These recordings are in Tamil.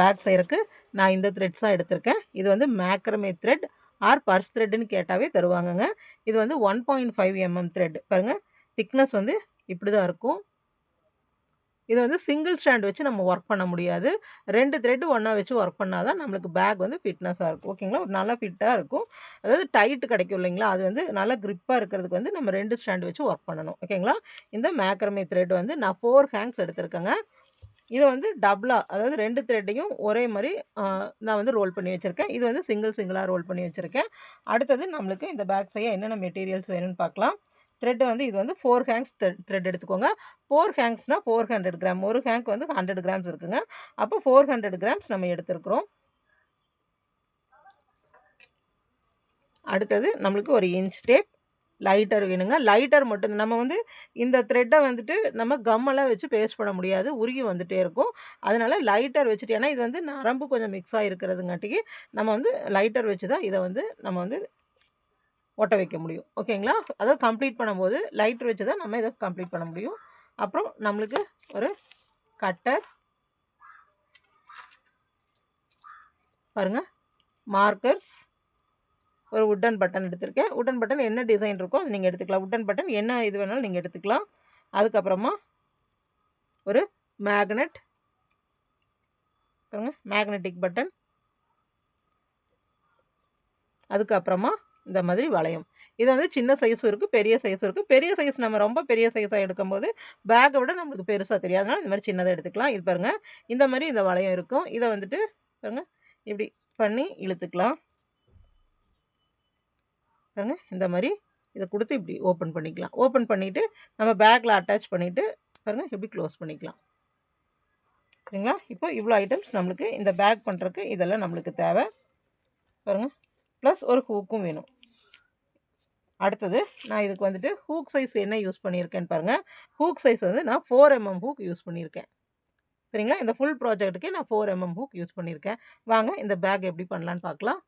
பேக் செய்கிறதுக்கு நான் இந்த த்ரெட்ஸாக எடுத்திருக்கேன். இது வந்து மேக்ரமே த்ரெட் ஆர் பர்ஸ் த்ரெட்னு கேட்டாவே தருவாங்கங்க. இது வந்து 1.5 mm த்ரெட் பாருங்கள். திக்னஸ் வந்து இப்படி தான் இருக்கும். இது வந்து சிங்கிள் ஸ்டாண்ட் வச்சு நம்ம ஒர்க் பண்ண முடியாது. 2 த்ரெட் ஒன்றா வச்சு ஒர்க் பண்ணால் தான் நம்மளுக்கு பேக் வந்து ஃபிட்னஸாக இருக்கும். ஓகேங்களா? ஒரு நல்லா ஃபிட்டாக இருக்கும். அதாவது டைட் கிடைக்கும் இல்லைங்களா? அது வந்து நல்லா க்ரிப்பாக இருக்கிறதுக்கு வந்து நம்ம 2 ஸ்டாண்ட் வச்சு ஒர்க் பண்ணணும். ஓகேங்களா? இந்த மேக்ரமே த்ரெட் வந்து நான் 4 ஹேங்க்ஸ் எடுத்திருக்கேங்க. இதை வந்து டபுளாக, அதாவது 2 த்ரெட்டையும் ஒரே மாதிரி நான் வந்து ரோல் பண்ணி வச்சுருக்கேன். இது வந்து சிங்கிளாக ரோல் பண்ணி வச்சுருக்கேன். அடுத்தது நம்மளுக்கு இந்த பேக் செய்ய என்னென்ன மெட்டீரியல்ஸ் வேணும்னு பார்க்கலாம். த்ரெட்டு வந்து இது வந்து 4 ஹேங்க்ஸ் த்ரெட் எடுத்துக்கோங்க. 4 ஹேங்க்ஸ்னால் 400 கிராம். ஒரு ஹேங்க் வந்து 100 கிராம்ஸ் இருக்குங்க. அப்போ 400 கிராம்ஸ் நம்ம எடுத்துருக்குறோம். அடுத்தது நம்மளுக்கு ஒரு இன்ச் டேப், லைட்டர் வேணுங்க. லைட்டர் மட்டும் நம்ம வந்து இந்த த்ரெட்டை வந்துட்டு நம்ம கம்மெல்லாம் வச்சு பேஸ்ட் பண்ண முடியாது, உருகி வந்துகிட்டே இருக்கும். அதனால் லைட்டர் வச்சுட்டு, ஏன்னா இது வந்து நரம்பு கொஞ்சம் மிக்ஸ் ஆகிருக்கிறதுங்காட்டிக்கு நம்ம வந்து லைட்டர் வச்சு தான் இதை வந்து நம்ம வந்து ஒட்ட வைக்க முடியும். ஓகேங்களா? அதாவது கம்ப்ளீட் பண்ணும்போது லைட்டர் வச்சு தான் நம்ம இதை கம்ப்ளீட் பண்ண முடியும். அப்புறம் நம்மளுக்கு ஒரு கட்டர் பாருங்கள், மார்க்கர்ஸ், ஒரு உட்டன் பட்டன் எடுத்திருக்கேன். உட்டன் பட்டன் என்ன டிசைன் இருக்கோ அது நீங்கள் எடுத்துக்கலாம். உட்டன் பட்டன் என்ன இது வேணாலும் நீங்கள் எடுத்துக்கலாம். அதுக்கப்புறமா ஒரு மேக்னெட் பாருங்க, மேக்னெட்டிக் பட்டன். அதுக்கப்புறமா இந்த மாதிரி வளையம். இது வந்து சின்ன சைஸும் இருக்குது, பெரிய சைஸும் இருக்குது. பெரிய சைஸ் நம்ம ரொம்ப பெரிய சைஸாக எடுக்கும்போது பேக்கை விட நம்மளுக்கு பெருசாக தெரியும். அதனால் இந்த மாதிரி சின்னதாக எடுத்துக்கலாம். இது பாருங்கள், இந்த மாதிரி இந்த வளையம் இருக்கும். இதை வந்துட்டு பாருங்கள் இப்படி பண்ணி இழுத்துக்கலாம். பாருங்க, இந்த மாதிரி இதை கொடுத்து இப்படி ஓப்பன் பண்ணிக்கலாம். ஓப்பன் பண்ணிவிட்டு நம்ம பேக்கில் அட்டாச் பண்ணிவிட்டு பாருங்கள் இப்படி க்ளோஸ் பண்ணிக்கலாம். சரிங்களா? இப்போ இவ்வளோ ஐட்டம்ஸ் நம்மளுக்கு இந்த பேக் பண்ணுறதுக்கு இதெல்லாம் நம்மளுக்கு தேவை. பாருங்கள், ப்ளஸ் ஒரு ஹூக்கும் வேணும். அடுத்தது நான் இதுக்கு வந்துட்டு ஹூக் சைஸ் என்ன யூஸ் பண்ணியிருக்கேன்னு பாருங்கள். ஹூக் சைஸ் வந்து நான் 4 mm ஹூக் யூஸ் பண்ணியிருக்கேன். சரிங்களா? இந்த ஃபுல் ப்ராஜெக்ட்டுக்கு நான் 4 mm ஹூக் யூஸ் பண்ணியிருக்கேன். வாங்க இந்த பேக் எப்படி பண்ணலான்னு பார்க்கலாம்.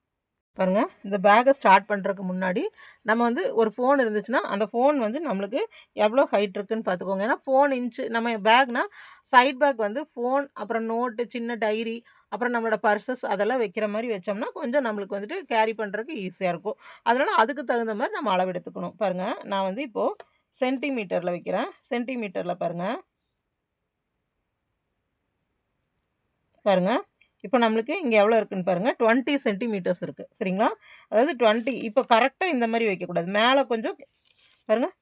பாருங்கள், இந்த பேக்கை ஸ்டார்ட் பண்ணுறதுக்கு முன்னாடி நம்ம வந்து ஒரு ஃபோன் இருந்துச்சுன்னா அந்த ஃபோன் வந்து நம்மளுக்கு எவ்வளோ ஹைட் இருக்குதுன்னு பார்த்துக்கோங்க. ஏன்னா ஃபோன் இன்ச்சு நம்ம பேக்னால் சைட் பேக் வந்து ஃபோன், அப்புறம் நோட்டு, சின்ன டைரி, அப்புறம் நம்மளோட பர்சஸ் அதெல்லாம் வைக்கிற மாதிரி வச்சோம்னா கொஞ்சம் நம்மளுக்கு வந்துட்டு கேரி பண்ணுறதுக்கு ஈஸியாக இருக்கும். அதனால் அதுக்கு தகுந்த மாதிரி நம்ம அளவு எடுத்துக்கணும். பாருங்கள், நான் வந்து இப்போது சென்டிமீட்டரில் வைக்கிறேன். சென்டிமீட்டரில் பாருங்கள், இப்போ நம்மளுக்கு இங்கே எவ்வளோ இருக்குதுன்னு பாருங்கள், 20 சென்டிமீட்டர்ஸ் இருக்குது. சரிங்களா? அதாவது 20 இப்போ கரெக்டாக இந்த மாதிரி வைக்கக்கூடாது. மேலே கொஞ்சம் பாருங்கள்,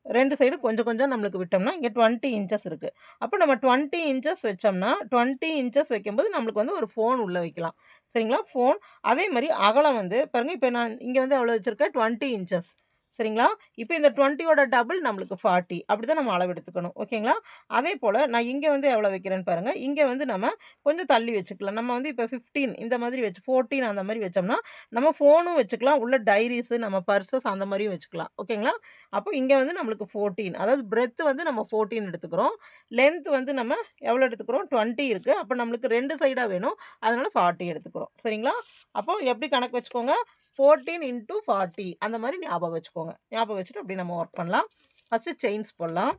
2 சைடு கொஞ்சம் கொஞ்சம் நம்மளுக்கு விட்டோம்னா இங்கே 20 இன்ச்சஸ் இருக்குது. அப்போ நம்ம 20 இன்ச்சஸ் வச்சோம்னா 20 இன்ச்சஸ் வைக்கும்போது நம்மளுக்கு வந்து ஒரு ஃபோன் உள்ளே வைக்கலாம். சரிங்களா? ஃபோன் அதே மாதிரி அகலம் வந்து பாருங்கள், இப்போ நான் இங்கே வந்து எவ்வளோ வச்சுருக்கேன், 20 இன்ச்சஸ். சரிங்களா? இப்போ இந்த 20யோட டபுள் நம்மளுக்கு 40. அப்படி தான் நம்ம அளவு எடுத்துக்கணும். ஓகேங்களா? அதே போல் நான் இங்கே வந்து எவ்வளோ வைக்கிறேன்னு பாருங்கள். இங்கே வந்து நம்ம கொஞ்சம் தள்ளி வச்சுக்கலாம். நம்ம வந்து இப்போ 15 இந்த மாதிரி வச்சு 14 அந்த மாதிரி வச்சோம்னா நம்ம ஃபோனும் வச்சுக்கலாம், உள்ள டைரிஸு, நம்ம பர்சஸ் அந்த மாதிரியும் வச்சுக்கலாம். ஓகேங்களா? அப்போ இங்கே வந்து நம்மளுக்கு 14, அதாவது பிரெத் வந்து நம்ம 14 எடுத்துக்கிறோம். லென்த் வந்து நம்ம எவ்வளோ எடுத்துக்கிறோம், 20 இருக்குது. அப்போ நம்மளுக்கு 2 சைடாக வேணும், அதனால் 40 எடுத்துக்கிறோம். சரிங்களா? அப்போ எப்படி கணக்கு வச்சுக்கோங்க, 14 × 40 அந்த மாதிரி ஞாபகம் வச்சுக்கோங்க. ஞாபகம் வச்சுட்டு அப்படி நம்ம ஒர்க் பண்ணலாம். ஃபஸ்ட்டு செயின்ஸ் போடலாம்.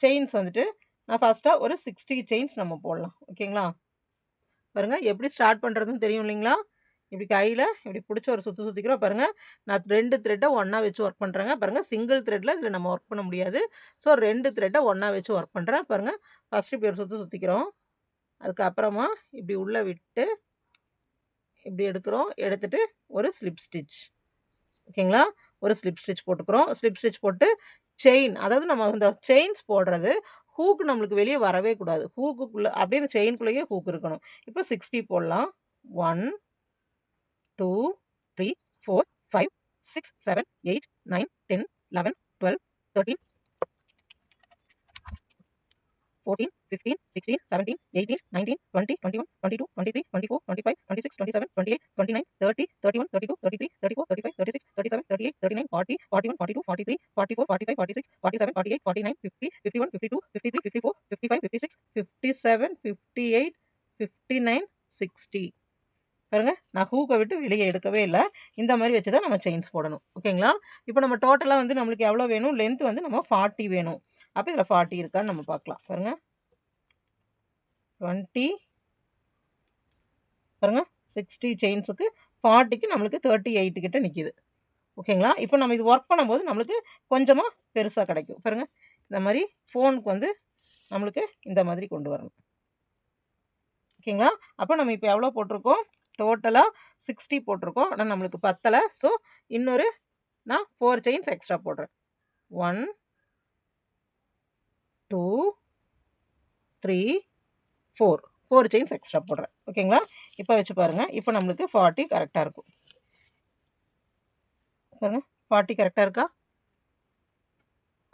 செயின்ஸ் வந்துட்டு நான் ஃபஸ்ட்டாக ஒரு 60 செயின்ஸ் நம்ம போடலாம். ஓகேங்களா? பாருங்கள், எப்படி ஸ்டார்ட் பண்ணுறதுன்னு தெரியும் இல்லைங்களா? இப்படி கையில் இப்படி பிடிச்சி ஒரு சுற்றிக்கிறோம். பாருங்கள், நான் 2 த்ரெட்டை ஒன்றா வச்சு ஒர்க் பண்ணுறேங்க. பாருங்கள், சிங்கிள் த்ரெட்டில் இதில் நம்ம ஒர்க் பண்ண முடியாது. ஸோ 2 த்ரெட்டை ஒன்றா வச்சு ஒர்க் பண்ணுறேன். பாருங்கள், ஃபஸ்ட்டு இப்படி ஒரு சுற்றிக்கிறோம். அதுக்கப்புறமா இப்படி உள்ளே விட்டு இப்படி எடுக்கிறோம். எடுத்துகிட்டு ஒரு ஸ்லிப் ஸ்டிச். ஓகேங்களா? ஒரு ஸ்லிப் ஸ்டிச் போட்டுக்கிறோம். ஸ்லிப் ஸ்டிச் போட்டு செயின், அதாவது நம்ம இந்த செயின்ஸ் போடுறது ஹூக் நம்மளுக்கு வெளியே வரவே கூடாது. ஹூக்குள்ளே அப்படியே இந்த செயின்குள்ளேயே ஹூக் இருக்கணும். இப்போ 60 போடலாம். 1 2 3 4 5 6 7 8 9 10 11 12 13 14 15 16 17 18 19 20 21 22 23 24 25 26 27 28 29 30 31 32 33 34 35 36 37 38 39 40 41 42 43 44 45 46 47 48 49 50 51 52 53 54 55 56 57 58 59 60. பாருங்கள், நான் ஹூக்கை விட்டு வெளியே எடுக்கவே இல்லை. இந்த மாதிரி வச்சு தான் நம்ம செயின்ஸ் போடணும். ஓகேங்களா? இப்போ நம்ம டோட்டலாக வந்து நம்மளுக்கு எவ்வளோ வேணும், லென்த் வந்து நம்ம 40 வேணும். அப்போ இதில் 40 இருக்கான்னு நம்ம பார்க்கலாம். பாருங்கள், 20 பாருங்க 60 செயின்ஸுக்கு 40க்கு நம்மளுக்கு 38 கிட்ட நிற்கிது. ஓகேங்களா? இப்போ நம்ம இது ஒர்க் பண்ணும்போது நம்மளுக்கு கொஞ்சமாக பெருசாக கிடைக்கும். பாருங்க இந்த மாதிரி ஃபோனுக்கு வந்து நம்மளுக்கு இந்த மாதிரி கொண்டு வரணும். ஓகேங்களா? அப்போ நம்ம இப்போ எவ்வளோ போட்டிருக்கோம்? டோட்டலாக 60 போட்டிருக்கோம். ஆனால் நம்மளுக்கு பத்தலை. ஸோ இன்னொரு நான் 4 செயின்ஸ் எக்ஸ்ட்ரா போடுறேன். 1 2 3 4 செயின்ஸ் எக்ஸ்ட்ரா போடுறேன். ஓகேங்களா? இப்போ வச்சு பாருங்கள். இப்போ நம்மளுக்கு 40 கரெக்டாக இருக்கும். பாருங்கள் 40 கரெக்டாக இருக்கா?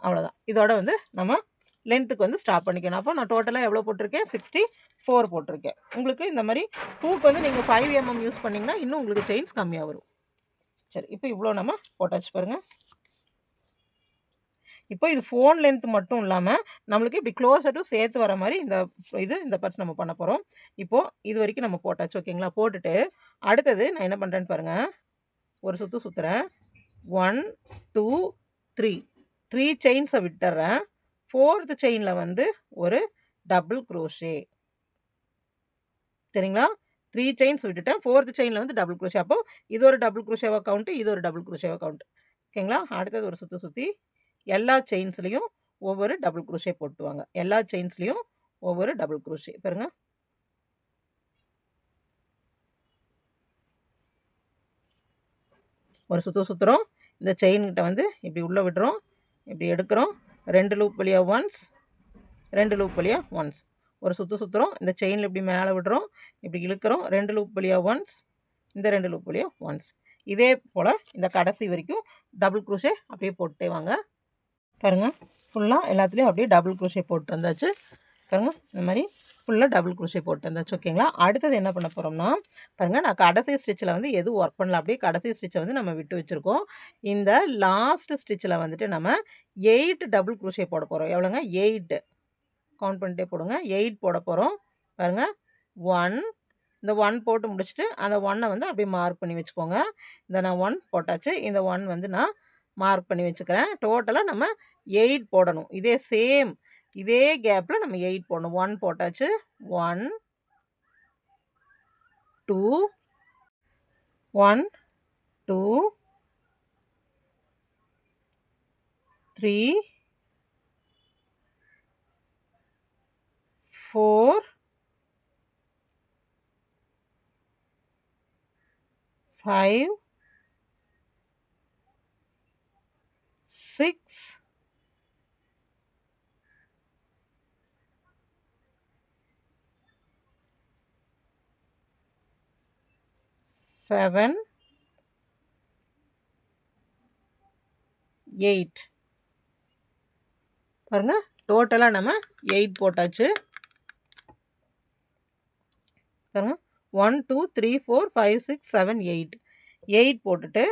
அவ்வளோதான். இதோட வந்து நம்ம லென்த்துக்கு வந்து ஸ்டாப் பண்ணிக்கணும். அப்போ நான் டோட்டலாக எவ்வளோ போட்டிருக்கேன்? 64 போட்டிருக்கேன். உங்களுக்கு இந்த மாதிரி பூக்கு வந்து நீங்கள் 5 mm யூஸ் பண்ணிங்கன்னா இன்னும் உங்களுக்கு செயின்ஸ் கம்மியாக வரும். சரி, இப்போ இவ்வளோ நம்ம போட்டாச்சு பாருங்கள். இப்போ இது ஃபோன் லென்த் மட்டும் இல்லாமல் நம்மளுக்கு இப்படி க்ளோஸரும் சேர்த்து வர மாதிரி இந்த பர்ஸ் நம்ம பண்ண போகிறோம். இப்போது இது வரைக்கும் நம்ம போட்டாச்சு. ஓகேங்களா? போட்டுட்டு அடுத்தது நான் என்ன பண்ணுறேன்னு பாருங்கள். ஒரு சுற்று சுற்றுறேன். 1 2 3 செயின்ஸை விட்டுறேன். 4th செயினில் வந்து ஒரு டபுள் க்ரோஷே. சரிங்களா? 3 செயின்ஸ் விட்டுட்டேன். 4th செயினில் வந்து டபுள் க்ரோஷே. அப்போது இது ஒரு டபுள் க்ரோஷேவா கவுண்ட்டு, இது ஒரு டபுள் க்ரோஷேவா கவுண்ட். ஓகேங்களா? அடுத்தது ஒரு சுற்றி சுற்றி எல்லா செயின்ஸ்லேயும் ஒவ்வொரு டபுள் க்ரோஷே போட்டுவாங்க. எல்லா செயின்ஸ்லேயும் ஒவ்வொரு டபுள் க்ரோஷே. பாருங்க ஒரு சுற்றுறோம். இந்த செயின்கிட்ட வந்து இப்படி உள்ளே விடுறோம், இப்படி எடுக்கிறோம். 2 லூப் வழியாக ஒன்ஸ், 2 லூப் வழியாக ஒன்ஸ். ஒரு சுற்றுறோம். இந்த செயினில் இப்படி மேலே விடுறோம், இப்படி இழுக்கிறோம். 2 லூப் வழியாக ஒன்ஸ், இந்த 2 லூப் வழியாக ஒன்ஸ். இதே போல் இந்த கடைசி வரைக்கும் டபுள் க்ரோஷே அப்படியே போட்டே வாங்க. பாருங்கள் ஃபுல்லாக எல்லாத்துலேயும் அப்படியே டபுள் க்ரோஷே போட்டு வந்தாச்சு. பாருங்கள் இந்த மாதிரி ஃபுல்லாக டபுள் க்ரோஷே போட்டு வந்தாச்சு. ஓகேங்களா? அடுத்தது என்ன பண்ண போகிறோம்னா பாருங்கள், நான் கடைசி ஸ்டிச்சில் வந்து எதுவும் ஒர்க் பண்ணல. அப்படியே கடைசி ஸ்டிச்சை வந்து நம்ம விட்டு வச்சுருக்கோம். இந்த லாஸ்ட் ஸ்டிச்சில் வந்துட்டு நம்ம 8 டபுள் க்ரோஷே போட போகிறோம். எவ்வளோங்க? 8 கவுண்ட் பண்ணிட்டே போடுங்க. 8 போட போகிறோம். பாருங்கள் 1 இந்த 1 போட்டு முடிச்சுட்டு அந்த 1 வந்து அப்படியே மார்க் பண்ணி வச்சுக்கோங்க. இந்த நான் 1 போட்டாச்சு. இந்த 1 வந்து நான் மார்க் பண்ணி வச்சுக்கிறேன். டோட்டலாக நம்ம 8 போடணும். இதே கேப்பில் நம்ம 8 போடணும். 1 போட்டாச்சு. 1 2 1 2 3 4 5 6 7 8 பாருங்க டோட்டலாக நம்ம 8 போட்டாச்சு. பாருங்க 1 2 3 4 5 6 7 8 போட்டுட்டு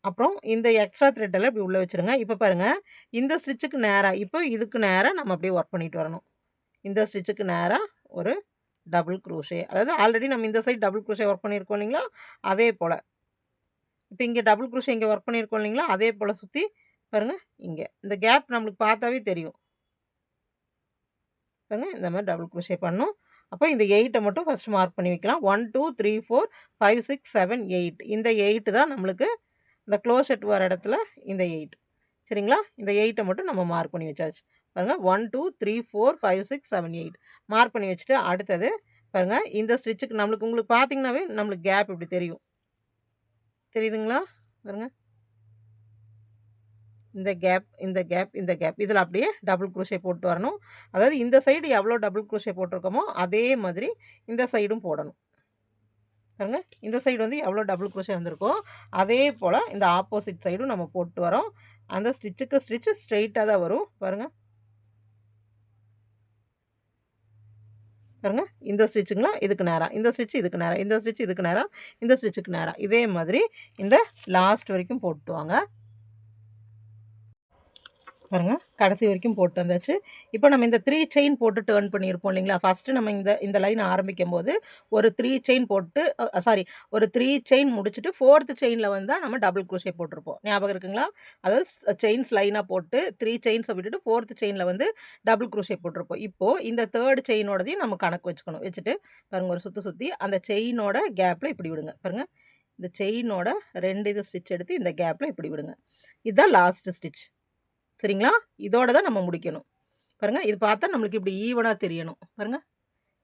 அப்புறம் இந்த எக்ஸ்ட்ரா த்ரெட்டெல்லாம் இப்படி உள்ளே வச்சுருங்க. இப்போ பாருங்கள் இந்த ஸ்டிச்சுக்கு நேராக இப்போ இதுக்கு நேராக நம்ம அப்படியே ஒர்க் பண்ணிட்டு வரணும். இந்த ஸ்டிச்சுக்கு நேராக ஒரு டபுள் க்ரோஷே, அதாவது ஆல்ரெடி நம்ம இந்த சைடு டபுள் க்ரோஷே ஒர்க் பண்ணியிருக்கோம் இல்லைங்களா? அதே போல் இப்போ இங்கே டபுள் க்ரோஷே இங்கே ஒர்க் பண்ணியிருக்கோம் இல்லைங்களா? அதே போல் சுற்றி பாருங்கள். இங்கே இந்த கேப் நம்மளுக்கு பார்த்தாவே தெரியும். பாருங்கள் இந்த மாதிரி டபுள் க்ரோஷே பண்ணணும். அப்போ இந்த 8 மட்டும் ஃபஸ்ட்டு மார்க் பண்ணி வைக்கலாம். 1 2 3 4 5 6 7 8 இந்த 8 தான் நம்மளுக்கு இந்த க்ளோஷெட் வர இடத்துல இந்த 8. சரிங்களா? இந்த 8 மட்டும் நம்ம மார்க் பண்ணி வச்சாச்சு. பாருங்கள் 1 2 3 4 5 6 7 8 மார்க் பண்ணி வச்சுட்டு அடுத்தது பாருங்கள் இந்த ஸ்டிச்சுக்கு உங்களுக்கு பார்த்தீங்கன்னாவே நம்மளுக்கு கேப் இப்படி தெரியும். தெரியுதுங்களா? பாருங்கள் இந்த கேப் இதில் அப்படியே டபுள் க்ரோஷே போட்டு வரணும். அதாவது இந்த சைடு எவ்வளோ டபுள் க்ரோஷே போட்டிருக்கோமோ அதே மாதிரி இந்த சைடும் போடணும். பாருங்கள் இந்த சைடு வந்து எவ்வளோ டபுள் க்ரோஷே வந்திருக்கோ அதே போல் இந்த ஆப்போசிட் சைடும் நம்ம போட்டு வரோம். அந்த ஸ்டிச்சு ஸ்ட்ரெயிட்டாக தான் வரும். பாருங்கள் இந்த ஸ்டிச்சுங்களா இதுக்கு நேராக, இந்த ஸ்டிச்சு இதுக்கு நேராக, இந்த ஸ்டிச்சு இதுக்கு நேராக, இந்த ஸ்டிச்சுக்கு நேராக, இதே மாதிரி இந்த லாஸ்ட் வரைக்கும் போட்டுவாங்க. பாருங்க கடைசி வரைக்கும் போட்டு வந்தாச்சு. இப்போ நம்ம இந்த 3 செயின் போட்டு டர்ன் பண்ணியிருப்போம் இல்லைங்களா? ஃபஸ்ட்டு நம்ம இந்த லைன் ஆரம்பிக்கும்போது ஒரு 3 செயின் போட்டு சாரி ஒரு 3 செயின் முடிச்சுட்டு 4த் செயினில் வந்து தான் நம்ம டபுள் குரோஷே போட்டிருப்போம். ஞாபகம் இருக்குங்களா? அதாவது செயின்ஸ் லைனாக போட்டு 3 செயின்ஸை விட்டுட்டு 4த் செயினில் வந்து டபுள் குரோஷே போட்டிருப்போம். இப்போது இந்த 3rd செயினோடதையும் நம்ம கணக்கு வச்சுக்கணும். வச்சுட்டு பாருங்கள் ஒரு சுற்றி அந்த செயினோட கேப்பில் இப்படி விடுங்க. பாருங்கள் இந்த செயினோட 2 இது ஸ்டிச் எடுத்து இந்த கேப்பில் இப்படி விடுங்க. இதுதான் லாஸ்ட் ஸ்டிச். சரிங்களா? இதோட தான் நம்ம முடிக்கணும். பாருங்கள் இது பார்த்தா நம்மளுக்கு இப்படி ஈவனாக தெரியணும். பாருங்கள்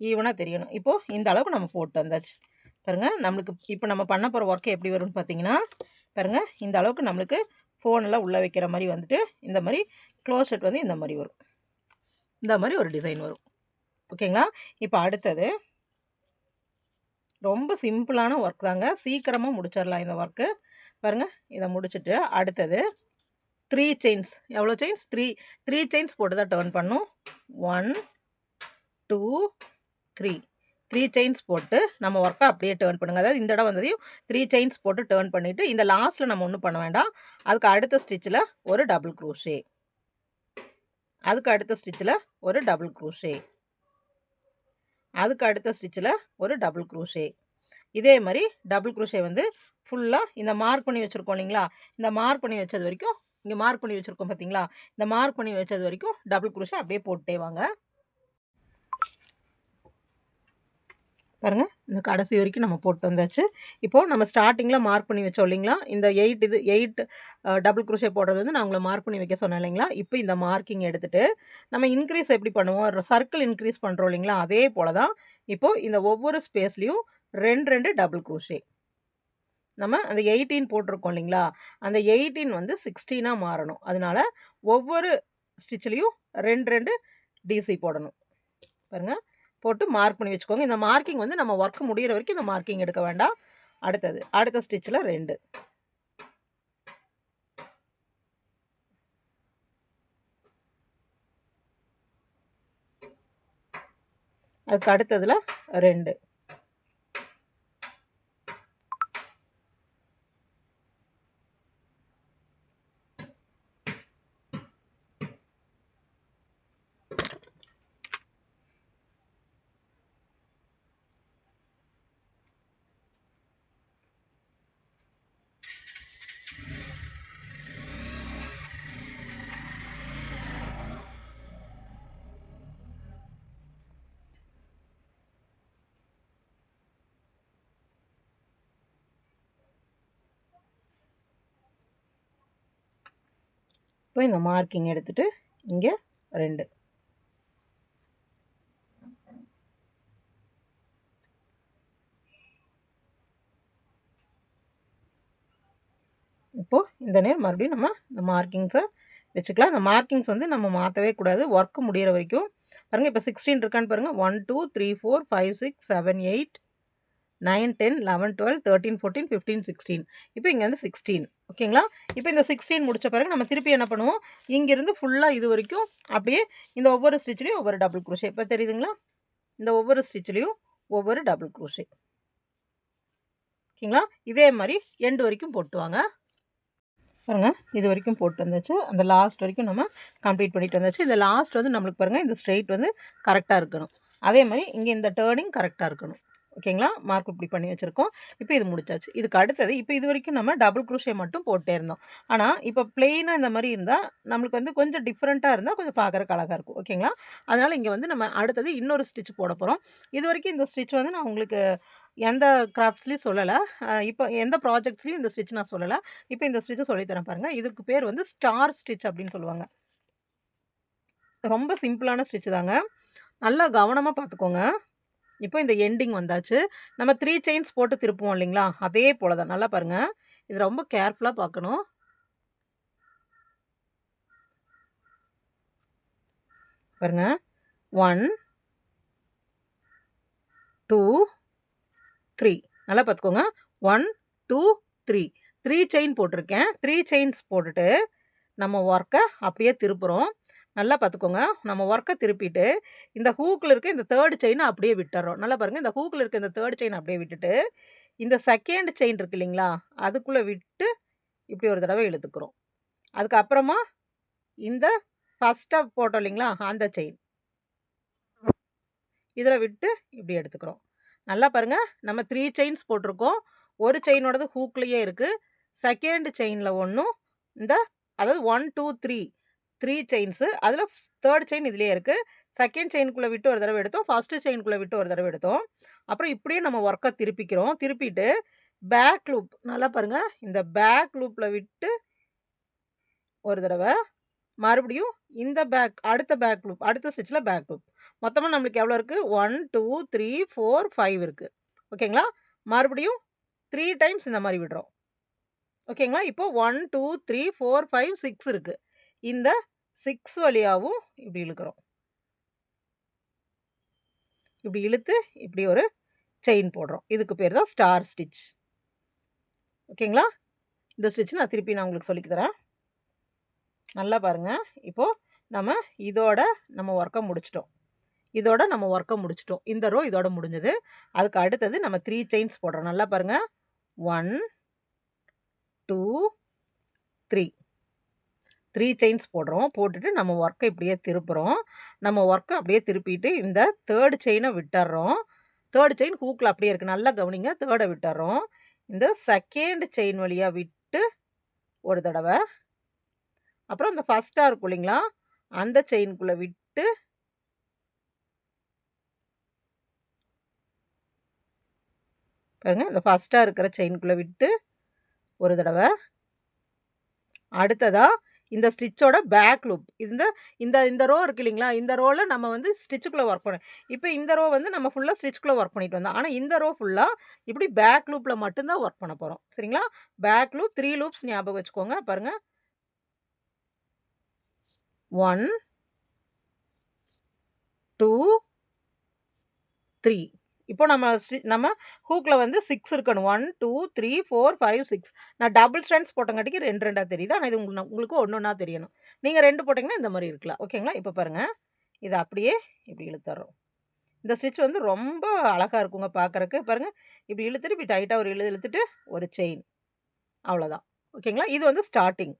ஈவனாக தெரியணும். இப்போது இந்த அளவுக்கு நம்ம போட்டு வந்தாச்சு. பாருங்கள் நம்மளுக்கு இப்போ நம்ம பண்ண போகிற ஒர்க்கு எப்படி வரும்னு பார்த்தீங்கன்னா, பாருங்கள் இந்த அளவுக்கு நம்மளுக்கு ஃபோனெல்லாம் உள்ளே வைக்கிற மாதிரி வந்துட்டு இந்த மாதிரி க்ளோஷெட் வந்து இந்த மாதிரி வரும். இந்த மாதிரி ஒரு டிசைன் வரும். ஓகேங்களா? இப்போ அடுத்தது ரொம்ப சிம்பிளான ஒர்க் தாங்க. சீக்கிரமாக முடிச்சிடலாம் இந்த ஒர்க்கு. பாருங்கள் இதை முடிச்சுட்டு அடுத்தது 3 செயின்ஸ். எவ்வளோ செயின்ஸ்? 3 செயின்ஸ் போட்டு தான் டர்ன் பண்ணும். 1 2 3 3 செயின்ஸ் போட்டு நம்ம ஒர்க்கை அப்படியே டர்ன் பண்ணுங்கள். அதாவது இந்த இடம் வந்ததையும் 3 செயின்ஸ் போட்டு டர்ன் பண்ணிவிட்டு இந்த லாஸ்ட்டில் நம்ம ஒன்றும் பண்ண வேண்டாம். அதுக்கு அடுத்த ஸ்டிச்சில் ஒரு டபுள் க்ரோஷே, அதுக்கு அடுத்த ஸ்டிச்சில் ஒரு டபுள் க்ரோஷே, அதுக்கு அடுத்த ஸ்டிச்சில் ஒரு டபுள் க்ரோஷே. இதே மாதிரி டபுள் க்ரோஷே வந்து ஃபுல்லாக இந்த மார்க் பண்ணி வச்சுருக்கோம் இல்லைங்களா? இந்த மார்க் பண்ணி வச்சது வரைக்கும் இங்கே மார்க் பண்ணி வச்சுருக்கோம் பார்த்தீங்களா? இந்த மார்க் பண்ணி வச்சது வரைக்கும் டபுள் க்ரோஷே அப்படியே போட்டே வாங்க. பாருங்கள் இந்த கடைசி வரைக்கும் நம்ம போட்டு வந்தாச்சு. இப்போது நம்ம ஸ்டார்டிங்கில் மார்க் பண்ணி வச்சோம் இல்லைங்களா? இந்த 8 டபுள் க்ரோஷே போடுறது வந்து நான் உங்களை மார்க் பண்ணி வைக்க சொன்னேன் இல்லைங்களா? இப்போ இந்த மார்க்கிங் எடுத்துகிட்டு நம்ம இன்க்ரீஸ் எப்படி பண்ணுவோம்? சர்க்கிள் இன்க்ரீஸ் பண்ணுறோம் இல்லைங்களா? அதே போல் தான் இப்போது இந்த ஒவ்வொரு ஸ்பேஸ்லேயும் 2 டபுள் க்ரோஷே. நம்ம அந்த 18 போட்டிருக்கோம் இல்லைங்களா? அந்த 18 வந்து 16ஆக மாறணும். அதனால ஒவ்வொரு ஸ்டிச்லேயும் 2 டிசி போடணும். பாருங்கள் போட்டு மார்க் பண்ணி வச்சுக்கோங்க. இந்த மார்க்கிங் வந்து நம்ம ஒர்க் முடிகிற வரைக்கும் இந்த மார்க்கிங் எடுக்க வேண்டாம். அடுத்த ஸ்டிச்சில் 2, அதுக்கு அடுத்ததில் 2, இப்போ இந்த மார்க்கிங் எடுத்துகிட்டு இங்கே 2, இப்போது இந்த நேரம் மறுபடியும் நம்ம இந்த மார்க்கிங்ஸை வச்சுக்கலாம். இந்த மார்க்கிங்ஸ் வந்து நம்ம மாற்றவே கூடாது ஒர்க்கு முடிகிற வரைக்கும். பாருங்கள் இப்போ 16 இருக்கான்னு பாருங்கள். 1 2 3 4 5 6 7 8 9 10 11 12 13 14 15 16. இப்போ இங்கே வந்து 16. ஓகேங்களா? இப்போ இந்த 16 முடித்த பிறகு நம்ம திருப்பி என்ன பண்ணுவோம்? இங்கேருந்து ஃபுல்லாக இது வரைக்கும் அப்படியே இந்த ஒவ்வொரு ஸ்டிச்லேயும் ஒவ்வொரு டபுள் க்ரோஷே. இப்போ தெரியுதுங்களா? இந்த ஒவ்வொரு ஸ்டிச்லேயும் ஒவ்வொரு டபுள் க்ரோஷே. ஓகேங்களா? இதே மாதிரி எண்டு வரைக்கும் போட்டு வாங்க. பாருங்கள் இது வரைக்கும் போட்டு வந்தாச்சு. அந்த லாஸ்ட் வரைக்கும் நம்ம கம்ப்ளீட் பண்ணிட்டு வந்தாச்சு. இந்த லாஸ்ட் வந்து நம்மளுக்கு பாருங்கள் இந்த ஸ்ட்ரெயிட் வந்து கரெக்டாக இருக்கணும். அதே மாதிரி இங்கே இந்த டேர்னிங் கரெக்டாக இருக்கணும். ஓகேங்களா? மார்க் இப்படி பண்ணி வச்சுருக்கோம். இப்போ இது முடிச்சாச்சு. இதுக்கு அடுத்தது இப்போ இது வரைக்கும் நம்ம டபுள் க்ரோஷே மட்டும் போட்டே இருந்தோம். ஆனால் இப்போ பிளெயினாக இந்த மாதிரி இருந்தால் நம்மளுக்கு வந்து கொஞ்சம் டிஃப்ரெண்ட்டாக இருந்தால் கொஞ்சம் பார்க்குறக்கு அழகாக இருக்கும். ஓகேங்களா? அதனால் இங்கே வந்து நம்ம அடுத்தது இன்னொரு ஸ்டிச் போட போகிறோம். இது வரைக்கும் இந்த ஸ்டிச் வந்து நான் உங்களுக்கு எந்த கிராஃப்ட்ஸ்லேயும் சொல்லலை. இப்போ எந்த ப்ராஜெக்ட்ஸ்லேயும் இந்த ஸ்டிச் நான் சொல்லலை. இப்போ இந்த ஸ்டிச்சை சொல்லித்தரேன் பாருங்கள். இதுக்கு பேர் வந்து ஸ்டார் ஸ்டிச் அப்படின்னு சொல்லுவாங்க. ரொம்ப சிம்பிளான ஸ்டிச் தாங்க. நல்லா கவனமாக பார்த்துக்கோங்க. இப்போ இந்த எண்டிங் வந்தாச்சு. நம்ம 3 செயின்ஸ் போட்டு திருப்புவோம் இல்லைங்களா? அதே போல் தான். நல்லா பாருங்கள். இது ரொம்ப கேர்ஃபுல்லாக பார்க்கணும். பாருங்கள் 1 2 3 நல்லா பார்த்துக்கோங்க. 1 2 3 செயின் போட்டிருக்கேன். 3 செயின்ஸ் போட்டுட்டு நம்ம ஒர்க்கை அப்படியே திருப்புறோம். நல்லா பார்த்துக்கோங்க. நம்ம ஒர்க்கை திருப்பிட்டு இந்த ஹூக்கில் இருக்க இந்த 3rd செயினை அப்படியே விட்டுறோம். நல்லா பாருங்கள். இந்த ஹூக்கில் இருக்க இந்த 3rd செயின் அப்படியே விட்டுட்டு இந்த 2nd செயின் இருக்கு இல்லைங்களா? அதுக்குள்ளே விட்டு இப்படி ஒரு தடவை இழுத்துக்கிறோம். அதுக்கப்புறமா இந்த ஃபஸ்ட்டாக போட்டோம் இல்லைங்களா அந்த செயின் இதில் விட்டு இப்படி எடுத்துக்கிறோம். நல்லா பாருங்கள், நம்ம 3 செயின்ஸ் போட்டிருக்கோம். ஒரு செயினோடது ஹூக்லேயே இருக்குது. செகண்ட் செயினில் ஒன்றும் இந்த அதாவது 1 2 3 செயின்ஸு, அதில் தேர்ட் செயின் இதுலேயே இருக்குது. செகண்ட் செயினுக்குள்ளே விட்டு ஒரு தடவை எடுத்தோம், ஃபஸ்ட்டு செயினுக்குள்ளே விட்டு ஒரு தடவை எடுத்தோம். அப்புறம் இப்படியே நம்ம ஒர்க்கை திருப்பிக்கிறோம். திருப்பிட்டு பேக் லூப் நல்லா பாருங்கள், இந்த பேக் லூப்பில் விட்டு ஒரு தடவை, மறுபடியும் இந்த அடுத்த பேக் லூப், அடுத்த ஸ்டிச்சில் பேக் லூப். மொத்தமாக நம்மளுக்கு எவ்வளோ இருக்குது? 1 2 3 4 5 இருக்குது. ஓகேங்களா? மறுபடியும் 3 டைம்ஸ் இந்த மாதிரி விடுறோம். ஓகேங்களா? இப்போ 1 2 3 4 5 6 இருக்குது. இந்த 6 வழியாகவும் இப்படி இழுக்கிறோம். இப்படி இழுத்து இப்படி ஒரு செயின் போடுறோம். இதுக்கு பேர் தான் ஸ்டார் ஸ்டிச். ஓகேங்களா? இந்த ஸ்டிச் நான் திருப்பி உங்களுக்கு சொல்லிக் தரேன். நல்லா பாருங்கள், இப்போது இதோட நம்ம ஒர்க்கை முடிச்சிட்டோம். இந்த ரோ இதோட முடிஞ்சது. அதுக்கு அடுத்தது நம்ம 3 செயின்ஸ் போடுறோம். நல்லா பாருங்கள், 1 2 3 செயின்ஸ் போடுறோம். போட்டுட்டு நம்ம ஒர்க்கை இப்படியே திருப்புறோம். நம்ம ஒர்க்கை அப்படியே திருப்பிட்டு இந்த தேர்ட் செயினை விட்டுறோம். தேர்ட் செயின் ஹூக்கில் அப்படியே இருக்குது. நல்லா கவனிங்க, தேர்டை விட்டுறோம். இந்த செகண்ட் செயின் வழியாக விட்டு ஒரு தடவை, அப்புறம் இந்த ஃபஸ்ட்டாக இருக்கும் இல்லைங்களா அந்த செயினுக்குள்ளே விட்டு பாருங்கள், இந்த ஃபஸ்ட்டாக இருக்கிற செயினுக்குள்ளே விட்டு ஒரு தடவை. அடுத்ததாக இந்த ஸ்டிச்சோட பேக் லூப், இந்த இந்த இந்த ரோ இருக்குது இல்லைங்களா, இந்த ரோவில் நம்ம ஸ்டிச்சுக்குள்ளே ஒர்க் பண்ணோம். இப்போ இந்த ரோ நம்ம ஃபுல்லாக ஸ்டிச்சுக்குள்ளே ஒர்க் பண்ணிட்டு வந்தோம். ஆனால் இந்த ரோ ஃபுல்லாக இப்படி பேக் லூப்பில் மட்டும்தான் ஒர்க் பண்ண போகிறோம். சரிங்களா? பேக் லூப் 3 லூப்ஸ் ஞாபகம் வச்சுக்கோங்க. பாருங்கள், 1 2 3. இப்போ நம்ம ஹூக்கில் 6 இருக்கணும். 1 2 3 4 5 6. நான் டபுள் ஸ்டாண்ட்ஸ் போட்டங்காட்டிக்கு 2 2 தெரியுது. ஆனால் இது உங்களுக்கு ஒன்று ஒன்றா தெரியணும். நீங்கள் 2 போட்டிங்கன்னா இந்த மாதிரி இருக்கலாம். ஓகேங்களா? இப்போ பாருங்கள், இதை அப்படியே இப்படி இழுத்துறோம். இந்த ஸ்டிச் ரொம்ப அழகாக இருக்குங்க பார்க்குறக்கு. பாருங்கள், இப்படி இழுத்துட்டு இப்படி டைட்டாக ஒரு இழுத்துட்டு ஒரு செயின், அவ்வளோதான். ஓகேங்களா? இது ஸ்டார்டிங்.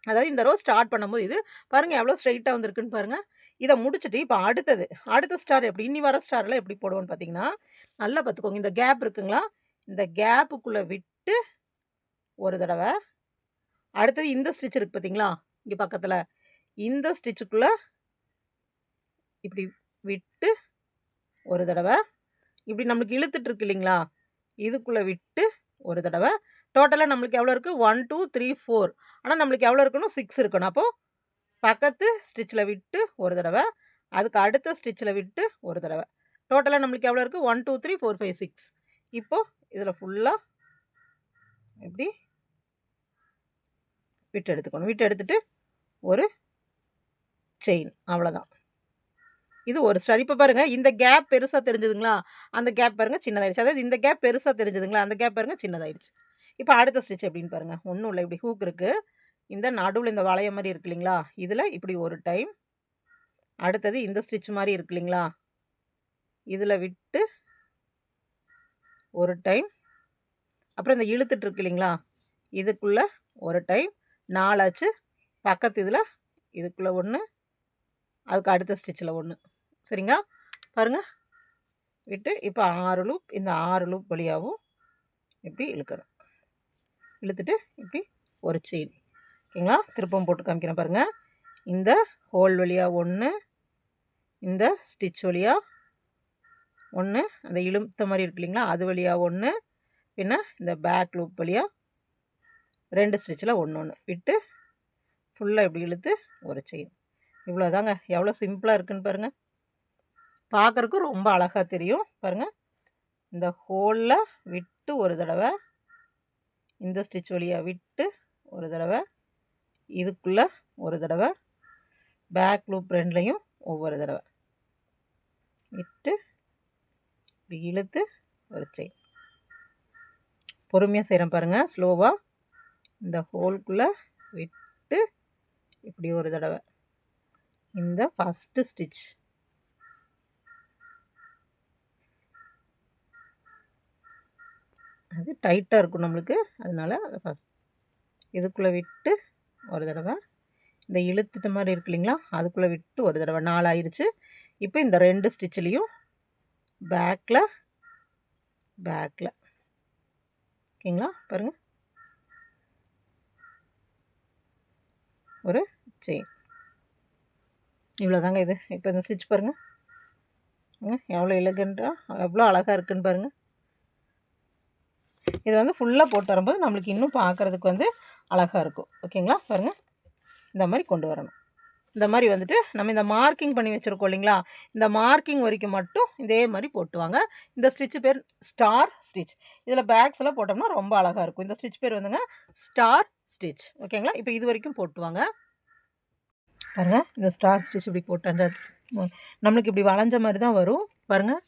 அதாவது இந்த ரோ ஸ்டார்ட் பண்ணும்போது இது பாருங்கள் எவ்வளோ ஸ்ட்ரைட்டாக வந்திருக்குன்னு பாருங்கள். இதை முடிச்சுட்டு இப்போ அடுத்த ஸ்டார் எப்படி இனி வர ஸ்டாரில் எப்படி போடுவோன்னு பார்த்தீங்கன்னா, நல்லா பார்த்துக்கோங்க. இந்த கேப் இருக்குங்களா, இந்த கேப்புக்குள்ளே விட்டு ஒரு தடவை. அடுத்தது இந்த ஸ்டிச் இருக்குது பார்த்தீங்களா, இங்கே பக்கத்தில் இந்த ஸ்டிச்சுக்குள்ளே இப்படி விட்டு ஒரு தடவை. இப்படி நம்மளுக்கு இழுத்துட்டு இருக்கு இல்லைங்களா, இதுக்குள்ளே விட்டு ஒரு தடவை. டோட்டலாக நம்மளுக்கு எவ்வளோ இருக்குது? 1 2 3 4. ஆனால் நம்மளுக்கு எவ்வளோ இருக்கணும்? 6 இருக்கணும். அப்போது பக்கத்து ஸ்டிச்சில் விட்டு ஒரு தடவை, அதுக்கு அடுத்த ஸ்டிச்சில் விட்டு ஒரு தடவை. டோட்டலாக நம்மளுக்கு எவ்வளோ இருக்குது? 1 2 3 4 5 6. இப்போது இதில் ஃபுல்லாக இப்படி விட்டு எடுத்துக்கணும். விட்டு எடுத்துட்டு ஒரு செயின், அவ்வளோதான். இது ஒரு ஸ்டார். இப்போ பாருங்கள், இந்த கேப் பெருசாக தெரிஞ்சுதுங்களா, அந்த கேப் பாருங்கள் சின்னதாகிடுச்சு. அதாவது இந்த கேப் பெருசாக தெரிஞ்சுதுங்களா, அந்த கேப் பாருங்கள் சின்னதாகிடுச்சு. இப்போ அடுத்த ஸ்டிச் எப்படின்னு பாருங்கள். ஒன்றும் இல்லை, இப்படி ஹூக் இருக்குது. இந்த நடுவில் இந்த வளைய மாதிரி இருக்கு இல்லைங்களா, இதில் இப்படி ஒரு டைம். அடுத்தது இந்த ஸ்டிச் மாதிரி இருக்கு இல்லைங்களா, இதில் விட்டு ஒரு டைம். அப்புறம் இந்த இழுத்துட்டு இருக்கு இல்லைங்களா, இதுக்குள்ளே ஒரு டைம். 4 ஆச்சு. பக்கத்து இதில் இதுக்குள்ளே ஒன்று, அதுக்கு அடுத்த ஸ்டிச்சில் ஒன்று. சரிங்களா? பாருங்கள், விட்டு இப்போ 6 லூப். இந்த 6 லூப் வழியாகவும் இப்படி இழுக்கணும். இழுத்துட்டு இப்படி ஒரு செயின். ஓகேங்களா? திருப்பம் போட்டு காமிக்கிறேன் பாருங்கள். இந்த ஹோல் வழியாக ஒன்று, இந்த ஸ்டிச் வழியாக ஒன்று, அந்த இழுத்த மாதிரி இருக்கு இல்லைங்களா அது வழியாக ஒன்று, பின்ன இந்த பேக் லூப் வழியாக 2 ஸ்டிச்சில் ஒன்று ஒன்று விட்டு ஃபுல்லாக இப்படி இழுத்து ஒரு செயின். இவ்வளோதாங்க. எவ்வளோ சிம்பிளாக இருக்குன்னு பாருங்கள். பார்க்குறக்கு ரொம்ப அழகாக தெரியும். பாருங்கள், இந்த ஹோலில் விட்டு ஒரு தடவை, இந்த ஸ்டிச் வழியாக விட்டு ஒரு தடவை, இதுக்குள்ளே ஒரு தடவை, பேக் லூப் 2லையும் ஒவ்வொரு தடவை விட்டு இப்படி இழுத்து ஒரு செயின். பொறுமையாக செய்கிறேன் பாருங்கள், ஸ்லோவாக. இந்த ஹோல்குள்ளே விட்டு இப்படி ஒரு தடவை, இந்த ஃபஸ்ட்டு ஸ்டிச் அது டைட்டாக இருக்கும் நம்மளுக்கு, அதனால் அதை ஃபஸ்ட் இதுக்குள்ளே விட்டு ஒரு தடவை, இந்த இழுத்துட்ட மாதிரி இருக்கு இல்லைங்களா, அதுக்குள்ளே விட்டு ஒரு தடவை 4 ஆயிடுச்சு. இப்போ இந்த 2 ஸ்டிச்லேயும் பேக்கில் ஓகேங்களா, பாருங்கள், ஒரு செயின். இவ்வளோதாங்க இது. இப்போ இந்த ஸ்டிச் பாருங்கள், எவ்வளோ எலகண்ட்டாக எவ்வளோ அழகாக இருக்குன்னு பாருங்கள். இது வந்து ஃபுல்லாக போட்டு வரும்போது நம்மளுக்கு இன்னும் பார்க்குறதுக்கு வந்து அழகாக இருக்கும். ஓகேங்களா, பாருங்கள், இந்த மாதிரி கொண்டு வரணும். இந்த மாதிரி வந்துட்டு நம்ம இந்த மார்க்கிங் பண்ணி வச்சுருக்கோம் இல்லைங்களா, இந்த மார்க்கிங் வரைக்கும் மட்டும் இதே மாதிரி போட்டுவாங்க. இந்த ஸ்டிச்சு பேர் ஸ்டார் ஸ்டிச். இதில் பேக்ஸ் எல்லாம் போட்டோம்னா ரொம்ப அழகாக இருக்கும். இந்த ஸ்டிச் பேர் வந்துங்க ஸ்டார் ஸ்டிச். ஓகேங்களா, இப்போ இது வரைக்கும் போட்டுவாங்க. பாருங்கள், இந்த ஸ்டார் ஸ்டிச் இப்படி போட்டாங்க, நம்மளுக்கு இப்படி வளைஞ்ச மாதிரி தான் வரும். பாருங்கள்,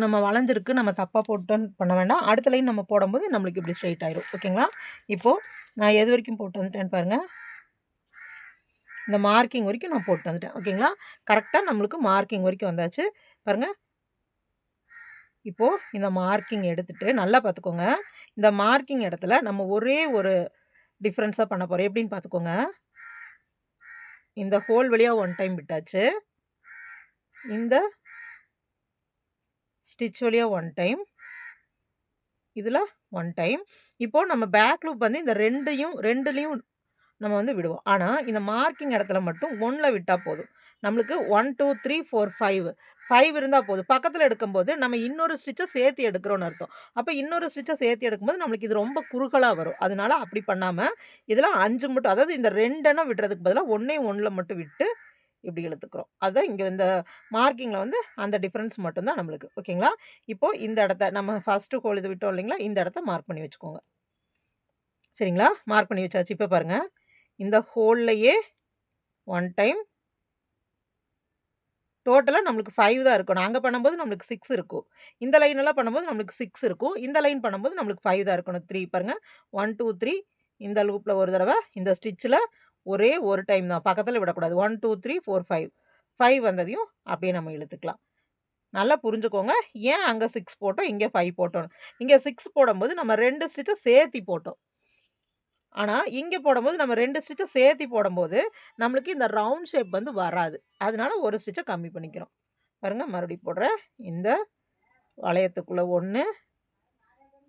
நம்ம வளைஞ்சிருக்கு, நம்ம தப்பாக போட்டோன்னு பண்ண வேண்டாம். அடுத்த லைன் நம்ம போடும்போது நம்மளுக்கு இப்படி ஸ்ட்ரைட் ஆயிரும். ஓகேங்களா, இப்போது நான் எது வரைக்கும் போட்டு வந்துட்டேன்னு பாருங்கள், இந்த மார்க்கிங் வரைக்கும் நான் போட்டு வந்துட்டேன். ஓகேங்களா, கரெக்டாக நம்மளுக்கு மார்க்கிங் வரைக்கும் வந்தாச்சு. பாருங்கள், இப்போது இந்த மார்க்கிங் எடுத்துகிட்டு நல்லா பார்த்துக்கோங்க. இந்த மார்க்கிங் இடத்துல நம்ம ஒரே ஒரு டிஃப்ரென்ஸாக பண்ண போகிறோம். எப்படின்னு பார்த்துக்கோங்க. இந்த ஹோல் வழியாக 1 டைம் விட்டாச்சு, இந்த ஸ்டிச் வழியாக 1 டைம், இதில் 1 டைம். இப்போது நம்ம பேக் லூப் வந்து இந்த ரெண்டுலேயும் நம்ம வந்து விடுவோம். ஆனால் இந்த மார்க்கிங் இடத்துல மட்டும் 1ல் விட்டால் போதும். நம்மளுக்கு 1 2 3 4 5 இருந்தால் போதும். பக்கத்தில் எடுக்கும்போது நம்ம இன்னொரு ஸ்டிச்சை சேர்த்து எடுக்கிறோன்னு அர்த்தம். அப்போ இன்னொரு ஸ்டிச்சை சேர்த்து எடுக்கும்போது நம்மளுக்கு இது ரொம்ப குறுகலாக வரும். அதனால அப்படி பண்ணாமல் இதில் 5 மட்டும், அதாவது இந்த 2 விடுறதுக்கு பதிலாக 1ல் மட்டும் விட்டு இப்படி இழுத்துக்கிறோம். அதுதான் இங்கே இந்த மார்க்கிங்கில் வந்து அந்த டிஃப்ரென்ஸ் மட்டும்தான் நம்மளுக்கு. ஓகேங்களா, இப்போது இந்த இடத்த நம்ம ஃபஸ்ட்டு ஹோல் இது விட்டோம் இல்லைங்களா, இந்த இடத்த மார்க் பண்ணி வச்சுக்கோங்க. சரிங்களா, மார்க் பண்ணி வச்சாச்சு. இப்போ பாருங்கள், இந்த ஹோல்லையே 1 டைம், டோட்டலாக நம்மளுக்கு 5 தான் இருக்கும். நாங்கள் பண்ணும்போது நம்மளுக்கு 6 இருக்கும். இந்த லைனெல்லாம் பண்ணும்போது நம்மளுக்கு 6 இருக்கும். இந்த லைன் பண்ணும்போது நம்மளுக்கு 5 தான் இருக்கணும். 3 பாருங்கள், 1 2 3 இந்த லூப்பில் ஒரு தடவை, இந்த ஸ்டிச்சில் ஒரே ஒரு டைம் தான், பக்கத்தில் விடக்கூடாது. 1 2 3 4 5 வந்ததையும் அப்படியே நம்ம இழுத்துக்கலாம். நல்லா புரிஞ்சுக்கோங்க, ஏன் அங்கே 6 போட்டோம், இங்கே 5 போட்டோம். இங்கே 6 போடும்போது நம்ம 2 ஸ்டிச்சை சேர்த்தி போட்டோம். ஆனால் இங்கே போடும்போது நம்ம 2 ஸ்டிச்சை சேர்த்தி போடும்போது நம்மளுக்கு இந்த ரவுண்ட் ஷேப் வந்து வராது. அதனால ஒரு ஸ்டிச்சை கம்மி பண்ணிக்கிறோம். பாருங்கள், மறுபடியும் போடுறேன். இந்த வளையத்துக்குள்ளே 1,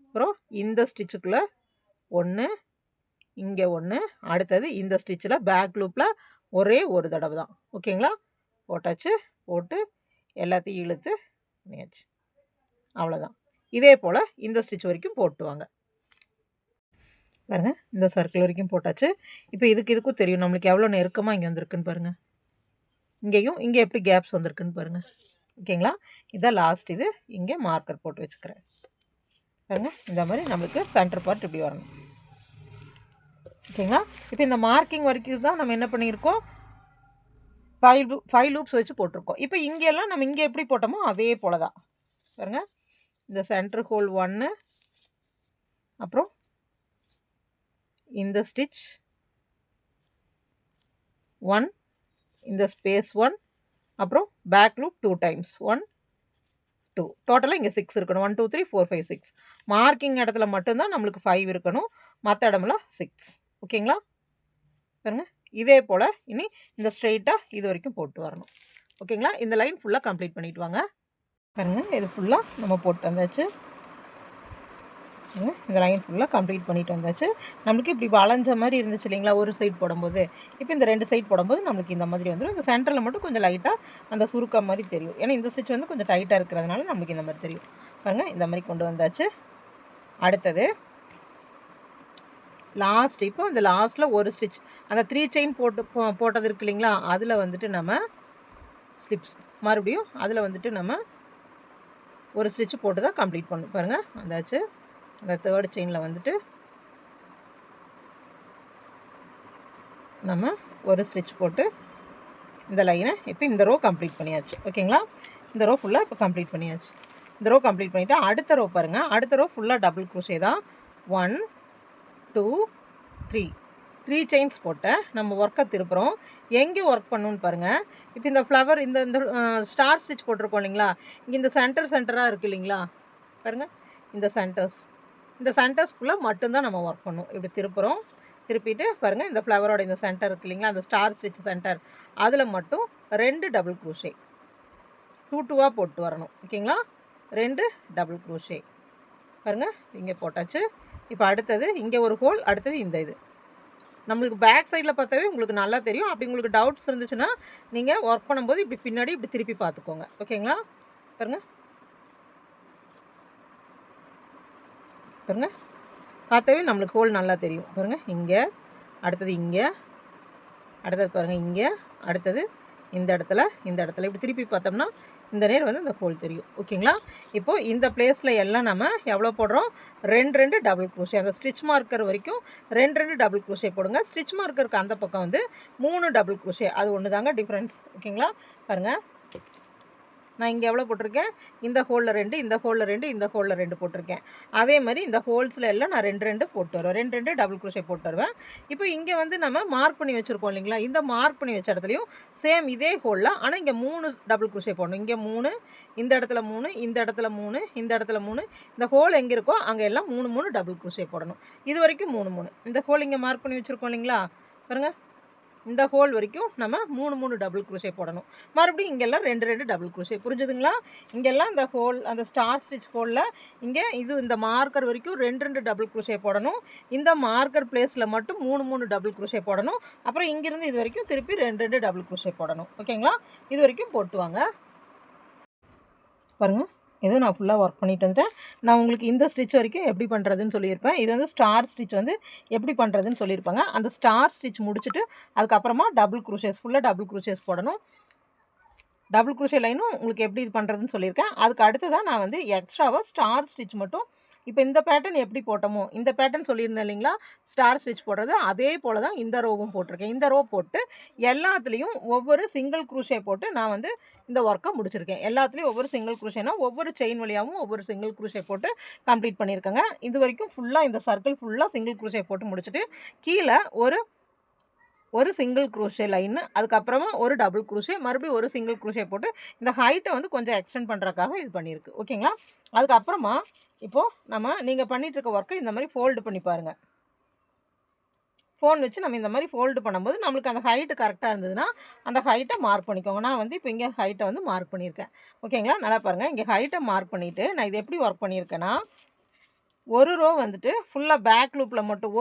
அப்புறம் இந்த ஸ்டிச்சுக்குள்ளே 1, இங்கே 1, அடுத்தது இந்த ஸ்டிச்சில் பேக் லூப்பில் ஒரே ஒரு தடவை தான். ஓகேங்களா, போட்டாச்சு. போட்டு எல்லாத்தையும் இழுத்து பண்ணியாச்சு. அவ்வளோதான். இதே போல் இந்த ஸ்டிச் வரைக்கும் போட்டுவாங்க. பாருங்கள், இந்த சர்க்கிள் வரைக்கும் போட்டாச்சு. இப்போ இதுக்கும் தெரியும் நம்மளுக்கு எவ்வளோ நெருக்கமாக இங்கே வந்திருக்குன்னு பாருங்கள். இங்கே எப்படி கேப்ஸ் வந்திருக்குன்னு பாருங்கள். ஓகேங்களா, இதான் லாஸ்ட். இது இங்கே மார்க்கர் போட்டு வச்சுக்கிறேன். பாருங்கள், இந்த மாதிரி நம்மளுக்கு சென்டர் பார்ட் இப்படி வரணும். ஓகேங்களா, இப்போ இந்த மார்க்கிங் வரைக்கும் தான் நம்ம என்ன பண்ணியிருக்கோம், 5 லூப்ஸ் வச்சு போட்டிருக்கோம். இப்போ இங்கெல்லாம் நம்ம இங்கே எப்படி போட்டோமோ அதே போல் தான். பாருங்கள், இந்த சென்டர் ஹோல் 1, அப்புறம் இந்த ஸ்டிச் 1, இந்த ஸ்பேஸ் 1, அப்புறம் பேக் லூப் 2 டைம்ஸ் 1 2, டோட்டலாக இங்கே 6 இருக்கணும். 1 2 3 4 5 6. மார்க்கிங் இடத்துல மட்டும்தான் நம்மளுக்கு 5 இருக்கணும், மற்ற இடமெல்லாம் 6. ஓகேங்களா, பாருங்கள், இதே போல் இனி இந்த ஸ்ட்ரெயிட்டாக இது வரைக்கும் போட்டு வரணும். ஓகேங்களா, இந்த லைன் ஃபுல்லாக கம்ப்ளீட் பண்ணிவிட்டு வாங்க. பாருங்கள், இது ஃபுல்லாக நம்ம போட்டு வந்தாச்சு. இந்த லைன் ஃபுல்லாக கம்ப்ளீட் பண்ணிட்டு வந்தாச்சு. நம்மளுக்கு இப்படி வளைஞ்ச மாதிரி இருந்துச்சு இல்லைங்களா ஒரு சைட் போடும்போது. இப்போ இந்த 2 சைட் போடும்போது நம்மளுக்கு இந்த மாதிரி வந்துடும். இந்த சென்டரில் மட்டும் கொஞ்சம் லைட்டாக அந்த சுருக்கம் மாதிரி தெரியும். ஏன்னா இந்த ஸ்டிச் வந்து கொஞ்சம் டைட்டாக இருக்கிறதுனால நம்மளுக்கு இந்த மாதிரி தெரியும். பாருங்கள், இந்த மாதிரி கொண்டு வந்தாச்சு. அடுத்தது லாஸ்ட். இப்போ இந்த லாஸ்ட்டில் ஒரு ஸ்டிச், அந்த 3 செயின் போட்டது இருக்கு இல்லைங்களா, அதில் வந்துட்டு நம்ம ஸ்லிப்ஸ் மறுபடியும் அதில் வந்துட்டு நம்ம ஒரு ஸ்டிச் போட்டு தான் கம்ப்ளீட் பண்ணணும். பாருங்கள், வந்தாச்சு. அந்த 3rd செயினில் வந்துட்டு நம்ம ஒரு ஸ்டிச் போட்டு இந்த லைனை இப்போ இந்த ரோ கம்ப்ளீட் பண்ணியாச்சு. ஓகேங்களா, இந்த ரோ ஃபுல்லாக இப்போ கம்ப்ளீட் பண்ணியாச்சு. இந்த ரோ கம்ப்ளீட் பண்ணிவிட்டு அடுத்த ரோ பாருங்கள், அடுத்த ரோ ஃபுல்லாக டபுள் க்ரோஷே தான். 1 2 3 செயின்ஸ் போட்டு நம்ம ஒர்க்கை திருப்புறோம். எங்கே ஒர்க் பண்ணணுன்னு பாருங்கள். இப்போ இந்த ஃப்ளவர் இந்த ஸ்டார் ஸ்டிச் போட்டிருக்கோம் இல்லைங்களா, இங்கே இந்த சென்டராக இருக்குது இல்லைங்களா, பாருங்கள், இந்த சென்டர்ஸ்க்குள்ளே மட்டும்தான் நம்ம ஒர்க் பண்ணணும். இப்படி திருப்புறோம். திருப்பிட்டு பாருங்கள், இந்த ஃப்ளவரோட இந்த சென்டர் இருக்கு இல்லைங்களா, அந்த ஸ்டார் ஸ்டிச் சென்டர், அதில் மட்டும் 2 டபுள் க்ரோஷே 2 2ஆக போட்டு வரணும். ஓகேங்களா, 2 டபுள் க்ரோஷே பாருங்கள், இங்கே போட்டாச்சு. இப்போ அடுத்தது இங்கே ஒரு ஹோல், அடுத்தது இந்த இது நம்மளுக்கு பேக் சைடில் பார்த்தாவே உங்களுக்கு நல்லா தெரியும். அப்படி உங்களுக்கு டவுட்ஸ் இருந்துச்சுன்னா நீங்கள் ஒர்க் பண்ணும்போது இப்படி பின்னாடி இப்படி திருப்பி பார்த்துக்கோங்க. ஓகேங்களா, பாருங்கள் பாருங்கள், பார்த்தாவே நம்மளுக்கு ஹோல் நல்லா தெரியும். பாருங்கள், இங்கே அடுத்தது, இங்கே அடுத்தது, பாருங்கள் இங்கே அடுத்தது, இந்த இடத்துல இப்படி திருப்பி பார்த்தோம்னா இந்த நேர் வந்து இந்த ஹோல் தெரியும். ஓகேங்களா, இப்போது இந்த பிளேஸில் எல்லாம் நம்ம எவ்வளோ போடுறோம், 2 டபுள் க்ரோஷே. அந்த ஸ்டிச் மார்க்கர் வரைக்கும் 2 டபுள் க்ரோஷே போடுங்க. ஸ்டிச் மார்க்கருக்கு அந்த பக்கம் வந்து 3 டபுள் க்ரோஷே. அது ஒன்று தாங்க டிஃப்ரென்ஸ். ஓகேங்களா, பாருங்கள், நான் இங்கே எவ்வளோ போட்டிருக்கேன், இந்த ஹோலில் 2, இந்த ஹோலில் 2, இந்த ஹோலில் 2 போட்டிருக்கேன். அதே மாதிரி இந்த ஹோல்ஸில் எல்லாம் நான் 2 போட்டு வருவேன், 2 டபுள் க்ரோஷே போட்டு வருவேன். இப்போ இங்கே வந்து நம்ம மார்க் பண்ணி வச்சுருக்கோம் இல்லைங்களா, இந்த மார்க் பண்ணி வச்ச இடத்துலையும் சேம் இதே ஹோலில், ஆனால் இங்கே 3 டபுள் க்ரோஷே போடணும். இங்கே 3, இந்த இடத்துல 3, இந்த இடத்துல 3, இந்த இடத்துல 3, இந்த ஹோல் எங்கே இருக்கோ அங்கே எல்லாம் 3 டபுள் க்ரோஷே போடணும். இது வரைக்கும் 3 இந்த ஹோல் இங்கே மார்க் பண்ணி வச்சுருக்கோம் இல்லைங்களா, பாருங்கள், இந்த ஹோல் வரைக்கும் நம்ம 3 டபுள் க்ரோஷே போடணும். மறுபடியும் இங்கெல்லாம் 2 டபுள் க்ரோஷே. புரிஞ்சுதுங்களா, இங்கெல்லாம் இந்த ஹோல் அந்த ஸ்டார் ஸ்டிச் ஹோலில் இங்கே இது இந்த மார்க்கர் வரைக்கும் 2 டபுள் க்ரோஷே போடணும். இந்த மார்க்கர் பிளேஸில் மட்டும் 3 டபுள் க்ரோஷே போடணும். அப்புறம் இங்கேருந்து இது வரைக்கும் திருப்பி 2 டபுள் க்ரோஷே போடணும். ஓகேங்களா, இது வரைக்கும் போட்டுவாங்க. பாருங்கள், இதுவும் நான் ஃபுல்லாக ஒர்க் பண்ணிட்டு வந்துட்டேன். நான் உங்களுக்கு இந்த ஸ்டிச் வரைக்கும் எப்படி பண்ணுறதுன்னு சொல்லியிருப்பேன். இது வந்து ஸ்டார் ஸ்டிச் வந்து எப்படி பண்ணுறதுன்னு சொல்லியிருப்பாங்க. அந்த ஸ்டார் ஸ்டிச் முடிச்சுட்டு அதுக்கப்புறமா டபுள் க்ரோஷேஸ், ஃபுல்லாக டபுள் க்ரோஷேஸ் போடணும். டபுள் க்ரோஷே லைனும் உங்களுக்கு எப்படி இது பண்ணுறதுன்னு சொல்லியிருக்கேன். அதுக்கு அடுத்து தான் நான் வந்து எக்ஸ்ட்ராவாக ஸ்டார் ஸ்டிச் மட்டும், இப்போ இந்த பேட்டர்ன் எப்படி போட்டோமோ, இந்த பேட்டர்ன் சொல்லியிருந்தேன் இல்லைங்களா, ஸ்டார் ஸ்டிச் போடுறது, அதே போல் தான் இந்த ரோவும் போட்டிருக்கேன். இந்த ரோ போட்டு எல்லாத்துலேயும் ஒவ்வொரு சிங்கிள் க்ரோஷே போட்டு நான் வந்து இந்த ஒர்க்கை முடிச்சிருக்கேன். எல்லாத்துலேயும் ஒவ்வொரு சிங்கிள் க்ரோஷேனா ஒவ்வொரு செயின் வழியாகவும் ஒவ்வொரு சிங்கிள் க்ரோஷே போட்டு கம்ப்ளீட் பண்ணியிருக்கேங்க. இது வரைக்கும் ஃபுல்லாக இந்த சர்க்கிள் ஃபுல்லாக சிங்கிள் க்ரோஷே போட்டு முடிச்சுட்டு கீழே ஒரு சிங்கிள் க்ரோஷே லைன், அதுக்கப்புறமா ஒரு டபுள் க்ரோஷே, மறுபடியும் ஒரு சிங்கிள் க்ரோஷே போட்டு இந்த ஹைட்டை வந்து கொஞ்சம் எக்ஸ்டெண்ட் பண்ணுறதுக்காக இது பண்ணியிருக்கு. ஓகேங்களா, அதுக்கப்புறமா இப்போது நீங்கள் பண்ணிகிட்டு இருக்க ஒர்க்கை இந்த மாதிரி ஃபோல்டு பண்ணி பாருங்கள். ஃபோன் வச்சு நம்ம இந்த மாதிரி ஃபோல்டு பண்ணும்போது நம்மளுக்கு அந்த ஹைட்டு கரெக்டாக இருந்ததுன்னா அந்த ஹைட்டை மார்க் பண்ணிக்கோங்க. நான் வந்து இப்போ இங்கே ஹைட்டை வந்து மார்க் பண்ணியிருக்கேன். ஓகேங்களா, நல்லா பாருங்கள், இங்கே ஹைட்டை மார்க் பண்ணிவிட்டு நான் இது எப்படி ஒர்க் பண்ணியிருக்கேன்னா, ஒரு ரோ வந்துட்டு ஃபுல்லாக பேக் லூப்பில் மட்டும்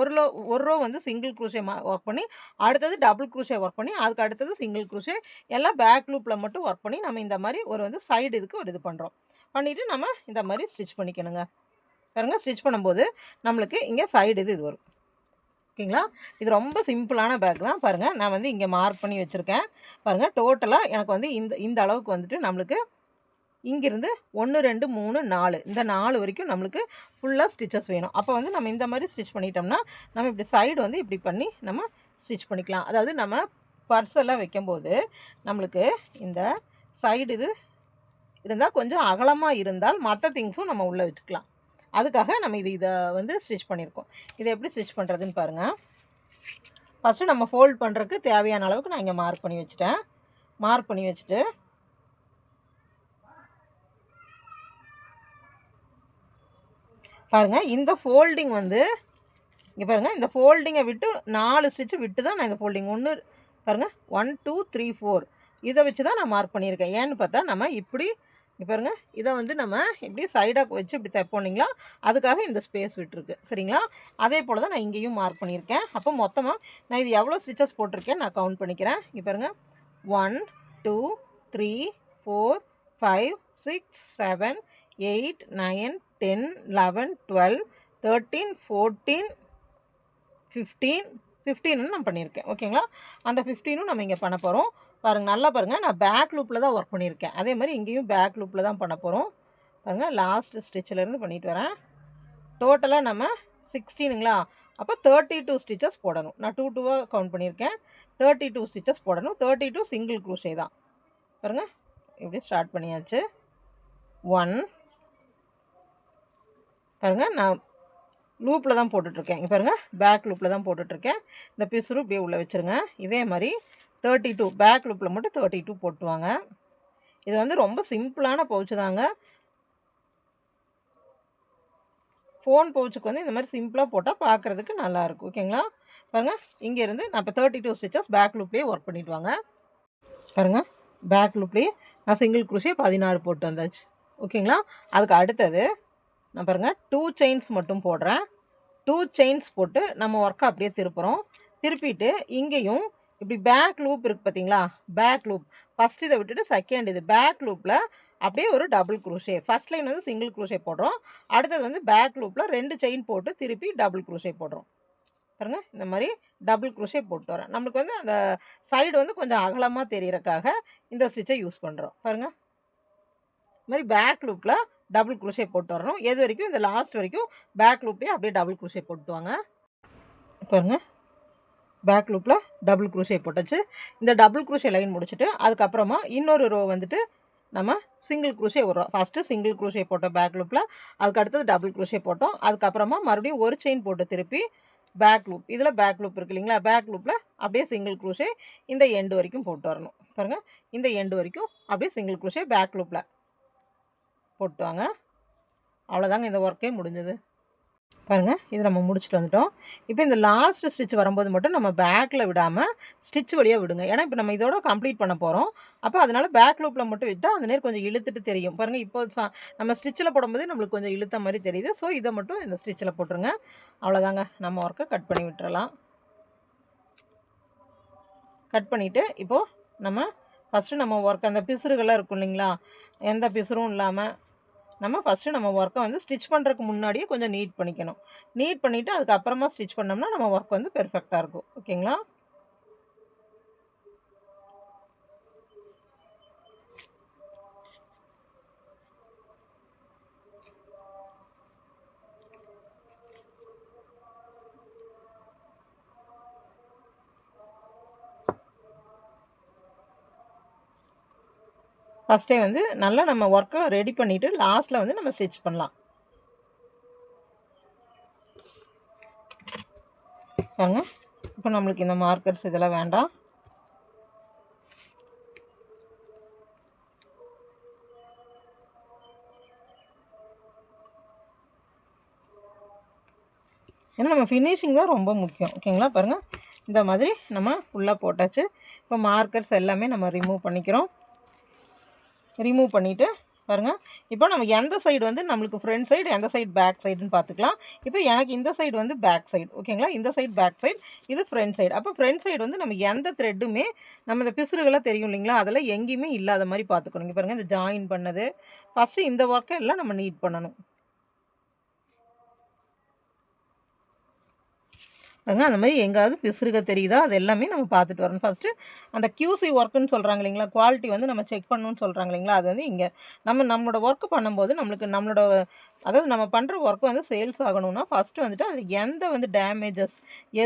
ஒரு ரோ வந்து சிங்கிள் க்ரோஷே ஒர்க் பண்ணி, அடுத்தது டபுள் க்ரோஷே ஒர்க் பண்ணி, அதுக்கு அடுத்தது சிங்கிள் க்ரோஷே, எல்லாம் பேக் லூப்பில் மட்டும் ஒர்க் பண்ணி நம்ம இந்த மாதிரி ஒரு வந்து சைடு இதுக்கு ஒரு இது பண்ணுறோம். பண்ணிவிட்டு நம்ம இந்த மாதிரி ஸ்டிச் பண்ணிக்கணுங்க. பாருங்கள், ஸ்டிச் பண்ணும்போது நம்மளுக்கு இங்கே சைடு இது வரும். ஓகேங்களா, இது ரொம்ப சிம்பிளான பேக் தான். பாருங்கள், நான் வந்து இங்கே மார்க் பண்ணி வச்சுருக்கேன். பாருங்கள், டோட்டலாக எனக்கு வந்து இந்த அளவுக்கு வந்துட்டு நம்மளுக்கு இங்கிருந்து 1 2 3 4 இந்த 4 வரைக்கும் நம்மளுக்கு ஃபுல்லாக ஸ்டிச்சஸ் வேணும். அப்போ வந்து நம்ம இந்த மாதிரி ஸ்டிச் பண்ணிட்டோம்னா நம்ம இப்படி சைடு வந்து இப்படி பண்ணி நம்ம ஸ்டிச் பண்ணிக்கலாம். அதாவது நம்ம பர்ஸ் எல்லாம் வைக்கும்போது நம்மளுக்கு இந்த சைடு இது இருந்தால் கொஞ்சம் அகலமாக இருந்தால் மற்ற திங்ஸும் நம்ம உள்ளே வச்சுக்கலாம். அதுக்காக நம்ம இதை வந்து ஸ்டிச் பண்ணியிருக்கோம். இதை எப்படி ஸ்டிச் பண்ணுறதுன்னு பாருங்கள். ஃபஸ்ட்டு நம்ம ஃபோல்ட் பண்ணுறதுக்கு தேவையான அளவுக்கு நான் இங்கே மார்க் பண்ணி வச்சுட்டேன். மார்க் பண்ணி வச்சுட்டு பாருங்கள், இந்த ஃபோல்டிங் வந்து இங்கே பாருங்கள், இந்த ஃபோல்டிங்கை விட்டு 4 ஸ்டிச்சு விட்டு தான் நான் இந்த ஃபோல்டிங் பாருங்கள் 1 2 3 4 இதை வச்சு தான் நான் மார்க் பண்ணியிருக்கேன். ஏன்னு பார்த்தா நம்ம இப்படி இங்கே பாருங்கள், இதை வந்து நம்ம இப்படி சைடாக வச்சு இப்படி தைப்போம் இல்லைங்களா, அதுக்காக இந்த ஸ்பேஸ் விட்டுருக்கு. சரிங்களா, அதே போல் தான் நான் இங்கேயும் மார்க் பண்ணியிருக்கேன். அப்போ மொத்தமாக நான் இது எவ்வளோ ஸ்டிச்சஸ் போட்டிருக்கேன் நான் கவுண்ட் பண்ணிக்கிறேன். இங்கே பாருங்கள், 1 2 3 4 5 6 7 8 9 10 11 12 13 14 15 நான் பண்ணியிருக்கேன். ஓகேங்களா, அந்த 15 நம்ம இங்கே பண்ண போகிறோம். பாருங்கள், நல்லா பாருங்கள், நான் பேக் லூப்பில் தான் ஒர்க் பண்ணியிருக்கேன். அதே மாதிரி இங்கேயும் பேக் லூப்பில் தான் பண்ண போகிறோம். பாருங்கள், லாஸ்ட் ஸ்டிச்சிலேருந்து பண்ணிட்டு வரேன். டோட்டலாக நம்ம 16ங்களா, அப்போ 32 ஸ்டிச்சஸ் போடணும். நான் 2 2 கவுண்ட் பண்ணியிருக்கேன். 32 ஸ்டிச்சஸ் போடணும். 32 சிங்கிள் க்ரோஷே தான். பாருங்கள், இப்படி ஸ்டார்ட் பண்ணியாச்சு. 1 பாருங்கள், நான் லூப்பில் தான் போட்டுட்ருக்கேன். இங்கே பாருங்கள், பேக் லூப்பில் தான் போட்டுட்ருக்கேன். இந்த பிசுறு இப்படியே உள்ளே வச்சுருங்க. இதே மாதிரி 32 பேக் லூப்பில் மட்டும் 32 போட்டுவாங்க. இது வந்து ரொம்ப சிம்பிளான பவுச்சு தாங்க. ஃபோன் பவுச்சுக்கு வந்து இந்த மாதிரி சிம்பிளாக போட்டால் பார்க்குறதுக்கு நல்லாயிருக்கும். ஓகேங்களா? பாருங்கள், இங்கேருந்து நான் இப்போ 32 ஸ்டிச்சஸ் பேக் லூப்லேயே ஒர்க் பண்ணிட்டு வாங்க. பாருங்கள், பேக் லூப்லேயே நான் சிங்கிள் குரோஷே 16 போட்டு வந்தாச்சு. ஓகேங்களா? அதுக்கு அடுத்தது நான் பாருங்கள் 2 செயின்ஸ் மட்டும் போடுறேன். 2 செயின்ஸ் போட்டு நம்ம ஒர்க்கை அப்படியே திருப்புறோம். திருப்பிட்டு இங்கேயும் இப்படி பேக் லூப் இருக்குது பார்த்தீங்களா? பேக் லூப் ஃபஸ்ட் இதை விட்டுட்டு செகண்ட் இது பேக் லூப்பில் அப்படியே ஒரு டபுள் குரோஷே. ஃபஸ்ட் லைன் வந்து சிங்கிள் குரோஷே போடுறோம். அடுத்தது வந்து பேக் லூப்பில் 2 செயின் போட்டு திருப்பி டபுள் குரோஷே போடுறோம். பாருங்கள், இந்த மாதிரி டபுள் குரோஷே போட்டு வரேன். நம்மளுக்கு வந்து அந்த சைடு வந்து கொஞ்சம் அகலமாக தெரியறக்காக இந்த ஸ்டிச்சை யூஸ் பண்ணுறோம். பாருங்கள், இந்த மாதிரி பேக் லூப்பில் டபுள் குரோஷே போட்டு வரணும். எது வரைக்கும்? இந்த லாஸ்ட் வரைக்கும் பேக் லூப்லேயே அப்படியே டபுள் குரோஷே போட்டு வாங்க. பாருங்கள், பேக் லூப்பில் டபுள் குரோஷே போட்டாச்சு. இந்த டபுள் குரோஷே லைன் முடிச்சுட்டு அதுக்கப்புறமா இன்னொரு ரோ வந்துட்டு நம்ம சிங்கிள் குரோஷே வரும். ஃபஸ்ட்டு சிங்கிள் குரோஷே போட்டோம் பேக் லூப்பில், அதுக்கு அடுத்தது டபுள் குரோஷே போட்டோம். அதுக்கப்புறமா மறுபடியும் ஒரு செயின் போட்டு திருப்பி பேக் லூப், இதில் பேக் லூப் இருக்குது இல்லைங்களா? பேக் லூப்பில் அப்படியே சிங்கிள் குரோஷே இந்த எண்டு வரைக்கும் போட்டு வரணும். பாருங்கள், இந்த எண்டு வரைக்கும் அப்படியே சிங்கிள் குரோஷே பேக் லூப்பில் போட்டு வாங்க. அவ்வளோதாங்க, இந்த ஒர்க்கே முடிஞ்சது. பாருங்கள், இது நம்ம முடிச்சுட்டு வந்துட்டோம். இப்போ இந்த லாஸ்ட் ஸ்டிச் வரும்போது மட்டும் நம்ம பேக்கில் விடாமல் ஸ்டிச் வழியாக விடுங்க. ஏன்னா இப்போ நம்ம இதோட கம்ப்ளீட் பண்ண போகிறோம். அப்போ அதனால் பேக் லூப்பில் மட்டும் விட்டால் அந்த நேரம் கொஞ்சம் இழுத்துட்டு தெரியும். பாருங்கள், இப்போ நம்ம ஸ்டிச்சில் போடும்போது நம்மளுக்கு கொஞ்சம் இழுத்த மாதிரி தெரியுது. ஸோ இதை மட்டும் இந்த ஸ்டிச்சில் போட்டுருங்க. அவ்வளோதாங்க, நம்ம ஒர்க்கை கட் பண்ணி விட்டுறலாம். கட் பண்ணிவிட்டு இப்போது நம்ம ஃபஸ்ட்டு நம்ம ஒர்க் அந்த பிசுறுகள்லாம் இருக்கும் இல்லைங்களா? எந்த பிசுறும் இல்லாமல் நம்ம ஃபஸ்ட்டு நம்ம ஒர்க்கை வந்து ஸ்டிச் பண்ணுறதுக்கு முன்னாடியே கொஞ்சம் நீட் பண்ணிக்கணும். நீட் பண்ணிவிட்டு அதுக்கப்புறமா ஸ்டிச் பண்ணோம்னா நம்ம ஒர்க் வந்து பெர்ஃபெக்டாக இருக்கும். ஓகேங்களா? ஃபஸ்ட்டே வந்து நல்லா நம்ம ஒர்க்கை ரெடி பண்ணிவிட்டு லாஸ்ட்டில் வந்து நம்ம ஸ்டிச் பண்ணலாம். பாருங்க, இப்போ நம்மளுக்கு இந்த மார்க்கர்ஸ் இதெல்லாம் வேண்டாம். ஏன்னா நம்ம ஃபினிஷிங் தான் ரொம்ப முக்கியம். ஓகேங்களா? பாருங்கள், இந்த மாதிரி நம்ம ஃபுல்லாக போட்டாச்சு. இப்போ மார்க்கர்ஸ் எல்லாமே நம்ம ரிமூவ் பண்ணிக்கிறோம். ரிமூவ் பண்ணிவிட்டு பாருங்கள், இப்போ நம்ம எந்த சைடு வந்து நம்மளுக்கு ஃப்ரண்ட் சைடு, எந்த சைடு பேக் சைடுன்னு பார்த்துக்கலாம். இப்போ எனக்கு இந்த சைடு வந்து பேக் சைடு. ஓகேங்களா? இந்த சைடு பேக் சைடு, இது ஃப்ரண்ட் சைடு. அப்போ ஃப்ரண்ட் சைடு வந்து நம்ம எந்த த்ரெட்டுமே நம்ம இந்த பிசுறுகளாக தெரியும் இல்லைங்களா? அதெல்லாம் எங்கேயுமே இல்லாத மாதிரி பார்த்துக்கணும். இங்கே பாருங்கள், இந்த ஜாயின் பண்ணது ஃபஸ்ட்டு இந்த ஒர்க்கை எல்லாம் நம்ம நீட் பண்ணணும். பாருங்க, அந்த மாதிரி எங்காவது பிசுறுக தெரியுதா அது எல்லாமே நம்ம பார்த்துட்டு வரணும். ஃபஸ்ட்டு அந்த QC ஒர்க்குன்னு சொல்கிறாங்க இல்லைங்களா? குவாலிட்டி வந்து நம்ம செக் பண்ணணும்னு சொல்கிறாங்க இல்லைங்களா? அது வந்து இங்கே நம்மளோட ஒர்க்கு பண்ணும்போது நம்மளோட அதாவது நம்ம பண்ணுற ஒர்க்கு வந்து சேல்ஸ் ஆகணும்னா ஃபஸ்ட்டு வந்துட்டு அது எந்த வந்து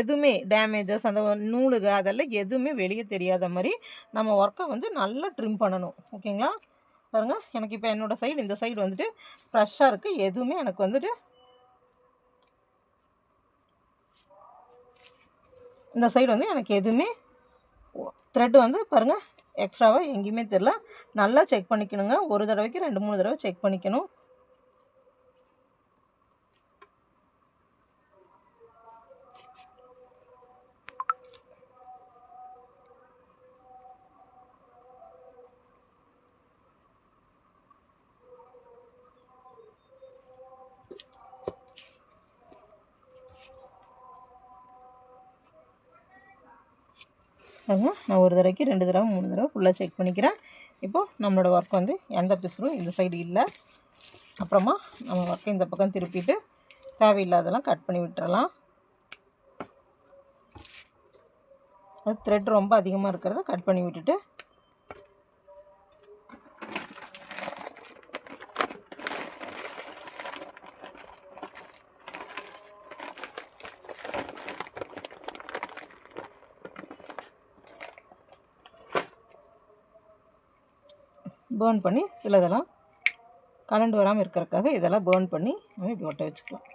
எதுவுமே டேமேஜஸ் அந்த நூலுக அதெல்லாம் எதுவுமே வெளியே தெரியாத மாதிரி நம்ம ஒர்க்கை வந்து நல்லா ட்ரிம் பண்ணணும். ஓகேங்களா? பாருங்கள், எனக்கு இப்போ என்னோடய சைடு இந்த சைடு வந்துட்டு ஃப்ரெஷ்ஷாக இருக்குது. எதுவுமே எனக்கு வந்துட்டு இந்த சைடு வந்து எனக்கு எதுவுமே த்ரெட் வந்து பாருங்கள் எக்ஸ்ட்ராவாக எங்கேயுமே தெரில. நல்லா செக் பண்ணிக்கணுங்க. ஒரு தடவைக்கு 2-3 தடவை செக் பண்ணிக்கணும். நான் ஒரு தடவைக்கு 2 தடவை 3 தடவை ஃபுல்லாக செக் பண்ணிக்கிறேன். இப்போது நம்மளோட ஒர்க் வந்து எந்த பிசுறும் இந்த சைடு இல்லை. அப்புறமா நம்ம ஒர்க்கை இந்த பக்கம் திருப்பிட்டு தேவையில்லாதெல்லாம் கட் பண்ணி விட்டுறலாம். அது த்ரெட் ரொம்ப அதிகமாக இருக்கிறத கட் பண்ணி விட்டுட்டு பேர்ன் பண்ணி இதெல்லாம் கலண்டு வராமல் இருக்கிறதுக்காக இதெல்லாம் பேர்ன் பண்ணி நம்ம இப்படி ஒட்ட வச்சுக்கலாம்.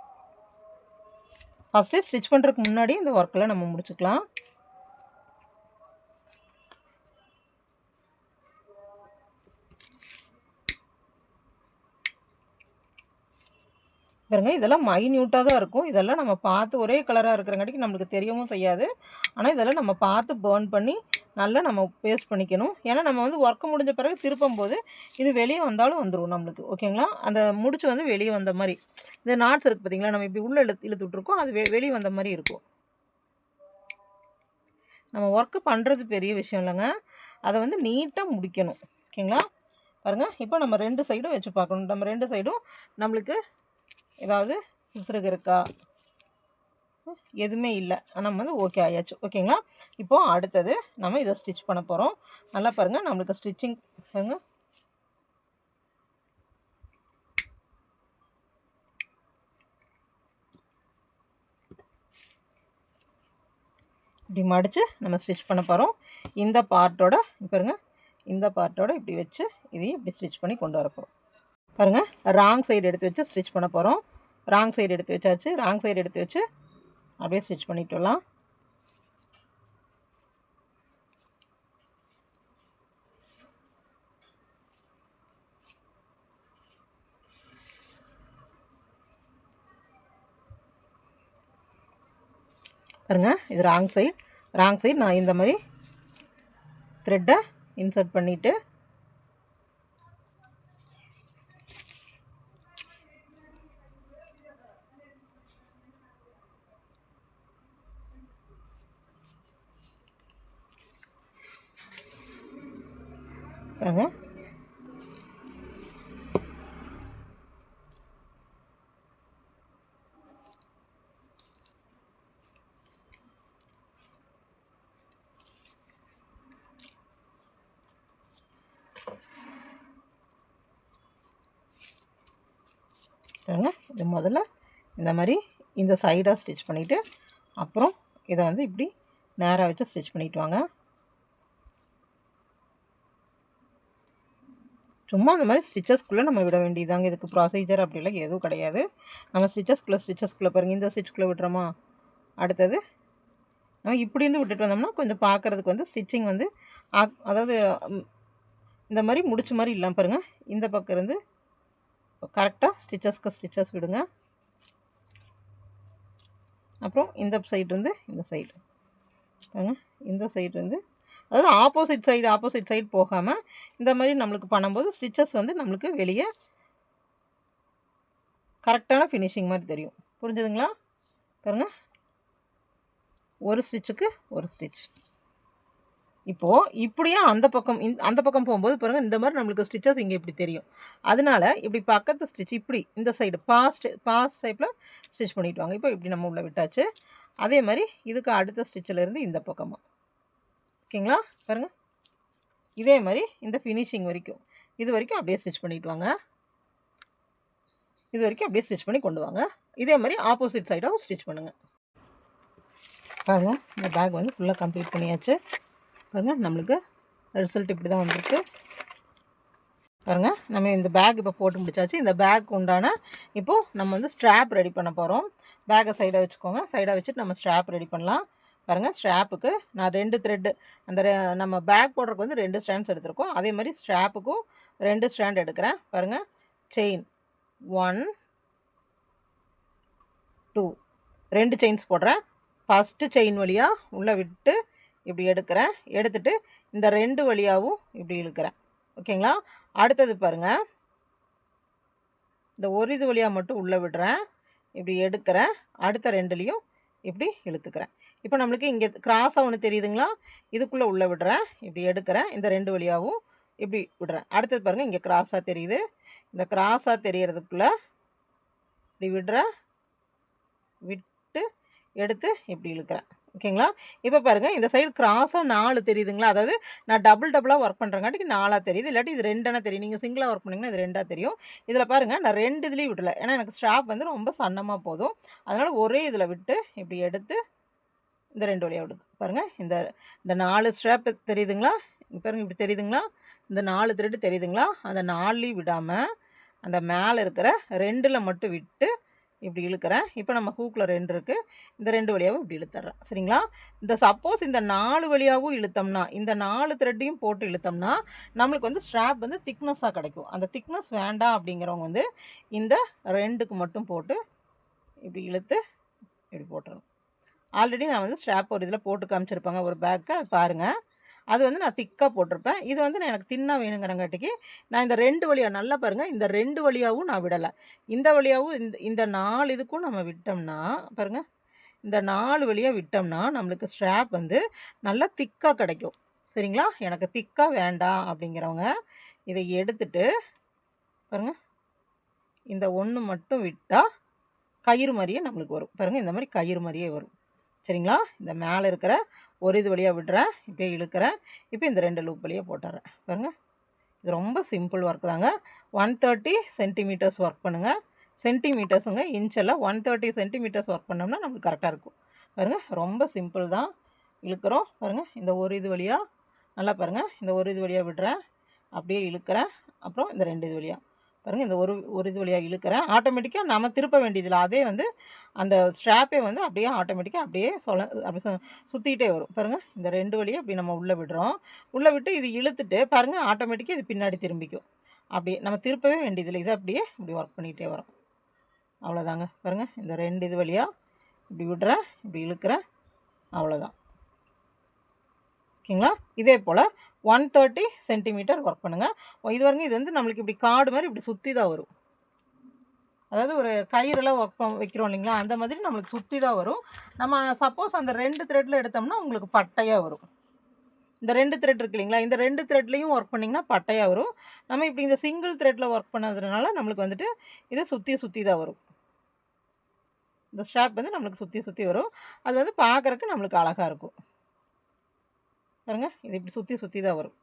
ஃபஸ்ட்டு ஸ்டிச் பண்ணுறதுக்கு முன்னாடி இந்த ஒர்க்கெல்லாம் நம்ம முடிச்சுக்கலாம். பாருங்க இதெல்லாம் மைன்யூட்டாக தான் இருக்கும். இதெல்லாம் நம்ம பார்த்து ஒரே கலராக இருக்கிறங்காட்டிக்கு நம்மளுக்கு தெரியவும் செய்யாது. ஆனால் இதெல்லாம் நம்ம பார்த்து பேர்ன் பண்ணி நல்லா நம்ம பேஸ்ட் பண்ணிக்கணும். ஏன்னா நம்ம வந்து ஒர்க்கு முடிஞ்ச பிறகு திருப்பும்போது இது வெளியே வந்தாலும் வந்துடும் நம்மளுக்கு. ஓகேங்களா? அந்த முடிச்சு வந்து வெளியே வந்த மாதிரி இந்த நாட்ஸ் இருக்குது பார்த்தீங்களா, நம்ம இப்படி உள்ளே இழுத்து விட்ருக்கோம், அது வெளியே வந்த மாதிரி இருக்கும். நம்ம ஒர்க்கு பண்ணுறது பெரிய விஷயம் இல்லைங்க, அதை வந்து நீட்டாக முடிக்கணும். ஓகேங்களா? பாருங்கள் இப்போ நம்ம 2 சைடும் வச்சு பார்க்கணும். நம்ம 2 சைடும் நம்மளுக்கு ஏதாவது விசிறுகு இருக்கா, எதுவுமே இல்லை, நம்ம வந்து ஓகே ஆயாச்சு. ஓகேங்களா? இப்போது அடுத்தது நம்ம இதை ஸ்டிச் பண்ண போகிறோம். நல்லா பாருங்கள் நம்மளுக்கு ஸ்டிச்சிங் பாருங்கள். இப்படி மடித்து நம்ம ஸ்டிச் பண்ண போகிறோம். இந்த பார்ட்டோட பாருங்கள், இந்த பார்ட்டோட இப்படி வச்சு இதையும் இப்படி ஸ்டிச் பண்ணி கொண்டு வர போகிறோம். பாருங்கள் ராங் சைடு எடுத்து வச்சு ஸ்டிச் பண்ண போகிறோம். ராங் சைடு எடுத்து வச்சாச்சு. ராங் சைடு எடுத்து வச்சு அப்படியே ஸ்டிச் பண்ணிட்டு வரலாம். பாருங்கள் இது ராங் சைடு நான் இந்த மாதிரி த்ரெட்டை இன்சர்ட் பண்ணிவிட்டு பாருங்கள் இது முதல்ல இந்த மாதிரி இந்த சைடாக ஸ்டிச் பண்ணிவிட்டு அப்புறம் இதை வந்து இப்படி நேராக வச்சு ஸ்டிச் பண்ணிட்டு வாங்க. சும்மா அந்த மாதிரி ஸ்டிச்சஸ்க்குள்ளே நம்ம விட வேண்டியதாங்க. இதுக்கு ப்ரொசீஜர் அப்படிலாம் எதுவும் கிடையாது. நம்ம ஸ்டிச்சஸ்க்குள்ளே பாருங்கள், இந்த ஸ்டிச்சுக்குள்ளே விட்டுறோமா, அடுத்தது நம்ம இப்படி இருந்து விட்டுட்டு வந்தோம்னா கொஞ்சம் பார்க்குறதுக்கு வந்து ஸ்டிச்சிங் வந்து அதாவது இந்த மாதிரி முடிச்ச மாதிரி இல்லாமல் பாருங்கள். இந்த பக்கம் இருந்து கரெக்டாக ஸ்டிச்சஸ் விடுங்க. அப்புறம் இந்த சைடு இருந்து இந்த சைடு பாருங்கள், இந்த சைடு இருந்து அதாவது ஆப்போசிட் சைடு போகாமல் இந்த மாதிரி நம்மளுக்கு பண்ணும்போது ஸ்டிச்சஸ் வந்து நம்மளுக்கு வெளியே கரெக்டான ஃபினிஷிங் மாதிரி தெரியும். புரிஞ்சுதுங்களா? பாருங்கள் ஒரு ஸ்டிச்சுக்கு ஒரு ஸ்டிச். இப்போது இப்படியே அந்த பக்கம் போகும்போது பாருங்கள் இந்த மாதிரி நம்மளுக்கு ஸ்டிச்சஸ் இங்கே இப்படி தெரியும். அதனால இப்படி பக்கத்து ஸ்டிச் இப்படி இந்த சைடு பாஸ் டைப்பில் ஸ்டிச் பண்ணிட்டு வாங்க. இப்போ இப்படி நம்ம உள்ளே விட்டாச்சு. அதே மாதிரி இதுக்கு அடுத்த ஸ்டிச்சிலேருந்து இந்த பக்கமாக ஓகேங்களா? பாருங்கள் இதே மாதிரி இந்த ஃபினிஷிங் வரைக்கும் இது வரைக்கும் அப்படியே ஸ்டிச் பண்ணிட்டு வாங்க. இது வரைக்கும் அப்படியே ஸ்டிச் பண்ணி கொண்டு வாங்க. இதே மாதிரி ஆப்போசிட் சைடாக ஸ்டிச் பண்ணுங்கள். பாருங்கள் இந்த பேக் வந்து ஃபுல்லாக கம்ப்ளீட் பண்ணியாச்சு. பாருங்கள் நம்மளுக்கு ரிசல்ட் இப்படி தான் வந்திருக்கு. பாருங்கள் நம்ம இந்த பேக் இப்போ போட்டு முடிச்சாச்சு. இந்த பேக் உண்டான இப்போது நம்ம வந்து ஸ்ட்ராப் ரெடி பண்ண போகிறோம். பேக்கை சைடாக வச்சுக்கோங்க. சைடாக வச்சுட்டு நம்ம ஸ்ட்ராப் ரெடி பண்ணலாம். பாருங்கள் ஸ்ட்ராப்புக்கு நான் 2 த்ரெட்டு அந்த நம்ம பேக் போடுறதுக்கு வந்து 2 ஸ்ட்ராண்ட்ஸ் எடுத்துருக்கோம். அதே மாதிரி ஸ்ட்ராப்புக்கும் 2 ஸ்ட்ராண்ட் எடுக்கிறேன். பாருங்கள் செயின் 1 2 2 செயின்ஸ் போடுறேன். ஃபஸ்ட்டு செயின் வழியாக உள்ளே விட்டு இப்படி எடுக்கிறேன். எடுத்துகிட்டு இந்த 2 வழியாகவும் இப்படி இழுக்கிறேன். ஓகேங்களா? அடுத்தது பாருங்கள் இந்த ஒரு இது வழியாக மட்டும் உள்ளே விடுறேன். இப்படி எடுக்கிறேன். அடுத்த 2லையும் இப்படி இழுத்துக்கிறேன். இப்போ நம்மளுக்கு இங்கே கிராஸாக ஒன்று தெரியுதுங்களா, இதுக்குள்ளே உள்ளே விடுறேன். இப்படி எடுக்கிறேன். இந்த 2 வழியாகவும் இப்படி விடுறேன். அடுத்தது பாருங்கள் இங்கே கிராஸாக தெரியுது. இந்த கிராஸாக தெரியறதுக்குள்ளே இப்படி விடுறேன். விட்டு எடுத்து இப்படி இழுக்கிறேன். ஓகேங்களா? இப்போ பாருங்கள் இந்த சைடு கிராஸாக 4 தெரியுதுங்களா, அதாவது நான் டபுளாக ஒர்க் பண்ணுறங்காட்டிக்கு 4ஆக தெரியுது. இல்லாட்டி இது 2 தெரியும். நீங்கள் சிங்கிளாக ஒர்க் பண்ணிங்கன்னா இது 2ஆக தெரியும். இதில் பாருங்கள் நான் 2 இதுலேயும் விடலை. ஏன்னா எனக்கு ஸ்ட்ராப் வந்து ரொம்ப சன்னமாக போதும். அதனால் ஒரே இதில் விட்டு இப்படி எடுத்து இந்த 2 வழியாக விடுது. பாருங்கள் இந்த 4 ஸ்ட்ராப் தெரியுதுங்களா, பாருங்கள் இப்படி தெரியுதுங்களா, இந்த 4 த்ரெட்டு தெரியுதுங்களா, அந்த 4லையும் விடாமல் அந்த மேலே இருக்கிற 2ல் மட்டும் விட்டு இப்படி இழுக்கிறேன். இப்போ நம்ம ஹூக்கில் 2 இருக்குது, இந்த 2 வழியாகவும் இப்படி இழுத்துறேன். சரிங்களா? இந்த சப்போஸ் இந்த 4 வழியாகவும் இழுத்தோம்னா, இந்த 4 த்ரெட்டையும் போட்டு இழுத்தோம்னா நம்மளுக்கு வந்து ஸ்ட்ராப் வந்து திக்னஸாக கிடைக்கும். அந்த திக்னஸ் வேண்டாம் அப்படிங்கிறவங்க வந்து இந்த 2க்கு மட்டும் போட்டு இப்படி இழுத்து இப்படி போட்டுறணும். ஆல்ரெடி நான் வந்து ஸ்ட்ராப் ஒரு இதில் போட்டு காமிச்சிருப்பாங்க, ஒரு பேக்கு, அது பாருங்கள். அது வந்து நான் திக்காக போட்டிருப்பேன். இது வந்து எனக்கு தின்னாக வேணுங்கிறங்காட்டிக்கு நான் இந்த 2 வழியாக நல்லா பாருங்கள், இந்த 2 வழியாகவும் நான் விடலை. இந்த வழியாகவும் இந்த 4 இதுக்கும் நம்ம விட்டோம்னா பாருங்கள், இந்த 4 வழியாக விட்டோம்னா நம்மளுக்கு ஸ்ட்ராப் வந்து நல்லா திக்காக கிடைக்கும். சரிங்களா? எனக்கு திக்காக வேண்டாம் அப்படிங்கிறவங்க இதை எடுத்துட்டு பாருங்கள், இந்த 1 மட்டும் விட்டால் கயிறு மாதிரியே நம்மளுக்கு வரும். பாருங்கள், இந்த மாதிரி கயிறு மாதிரியே வரும். சரிங்களா? இந்த மேலே இருக்கிற ஒரு இது வழியாக விடுறேன், இப்படியே இழுக்கிறேன். இப்போ இந்த 2 லூப் வழியாக போட்டுறேன். பாருங்கள், இது ரொம்ப சிம்பிள் ஒர்க் தாங்க. 130 சென்டிமீட்டர்ஸ் ஒர்க் பண்ணுங்கள். சென்டிமீட்டர்ஸுங்க, இன்ச்செல்லாம் 130 சென்டிமீட்டர்ஸ் ஒர்க் பண்ணோம்னா நம்மளுக்கு கரெக்டாக இருக்கும். பாருங்கள், ரொம்ப சிம்பிள் தான். இழுக்கிறோம் பாருங்கள், இந்த ஒரு இது வழியாக நல்லா பாருங்கள், இந்த ஒரு இது வழியாக விடுறேன், அப்படியே இழுக்கிறேன். அப்புறம் இந்த 2 இது வழியாக பாருங்கள், இந்த ஒரு இது வழியாக இழுக்கிறேன். ஆட்டோமேட்டிக்காக நம்ம திருப்ப வேண்டியதில்லை, அதே வந்து அந்த ஸ்ட்ராப்பே வந்து அப்படியே ஆட்டோமேட்டிக்காக அப்படியே அப்படி சுற்றிக்கிட்டே வரும். பாருங்கள், இந்த 2 வழியாக அப்படி நம்ம உள்ளே விடுறோம். உள்ளே விட்டு இது இழுத்துட்டு பாருங்கள், ஆட்டோமேட்டிக்காக இது பின்னாடி திரும்பிக்கும். அப்படியே நம்ம திருப்பவே வேண்டியதில்லை, இது அப்படியே இப்படி ஒர்க் பண்ணிகிட்டே வரும். அவ்வளோதாங்க. பாருங்கள், இந்த 2 இது வழியாக இப்படி விடுறேன், இப்படி இழுக்கிறேன், அவ்வளோதான். ஓகேங்களா? இதே போல் 130 சென்டிமீட்டர் ஒர்க் பண்ணுங்கள். இது வரைக்கும் இது வந்து நம்மளுக்கு இப்படி கார்டு மாதிரி இப்படி சுற்றி தான் வரும். அதாவது ஒரு கயிறெல்லாம் ஒர்க் வைக்கிறோம் இல்லைங்களா, அந்த மாதிரி நம்மளுக்கு சுற்றி தான் வரும். நம்ம சப்போஸ் அந்த 2 த்ரெட்டில் எடுத்தோம்னா உங்களுக்கு பட்டையாக வரும். இந்த 2 த்ரெட் இருக்கு இல்லைங்களா, இந்த 2 த்ரெட்லேயும் ஒர்க் பண்ணிங்கன்னா பட்டையாக வரும். நம்ம இப்படி இந்த சிங்கிள் த்ரெட்டில் ஒர்க் பண்ணதுனால நம்மளுக்கு வந்துட்டு இதை சுற்றி தான் வரும். இந்த ஸ்ட்ராப் வந்து நம்மளுக்கு சுற்றி வரும். அது வந்து பார்க்குறக்கு நம்மளுக்கு அழகாக இருக்கும். பாருங்கள், இது இப்படி சுற்றி தான் வரும்.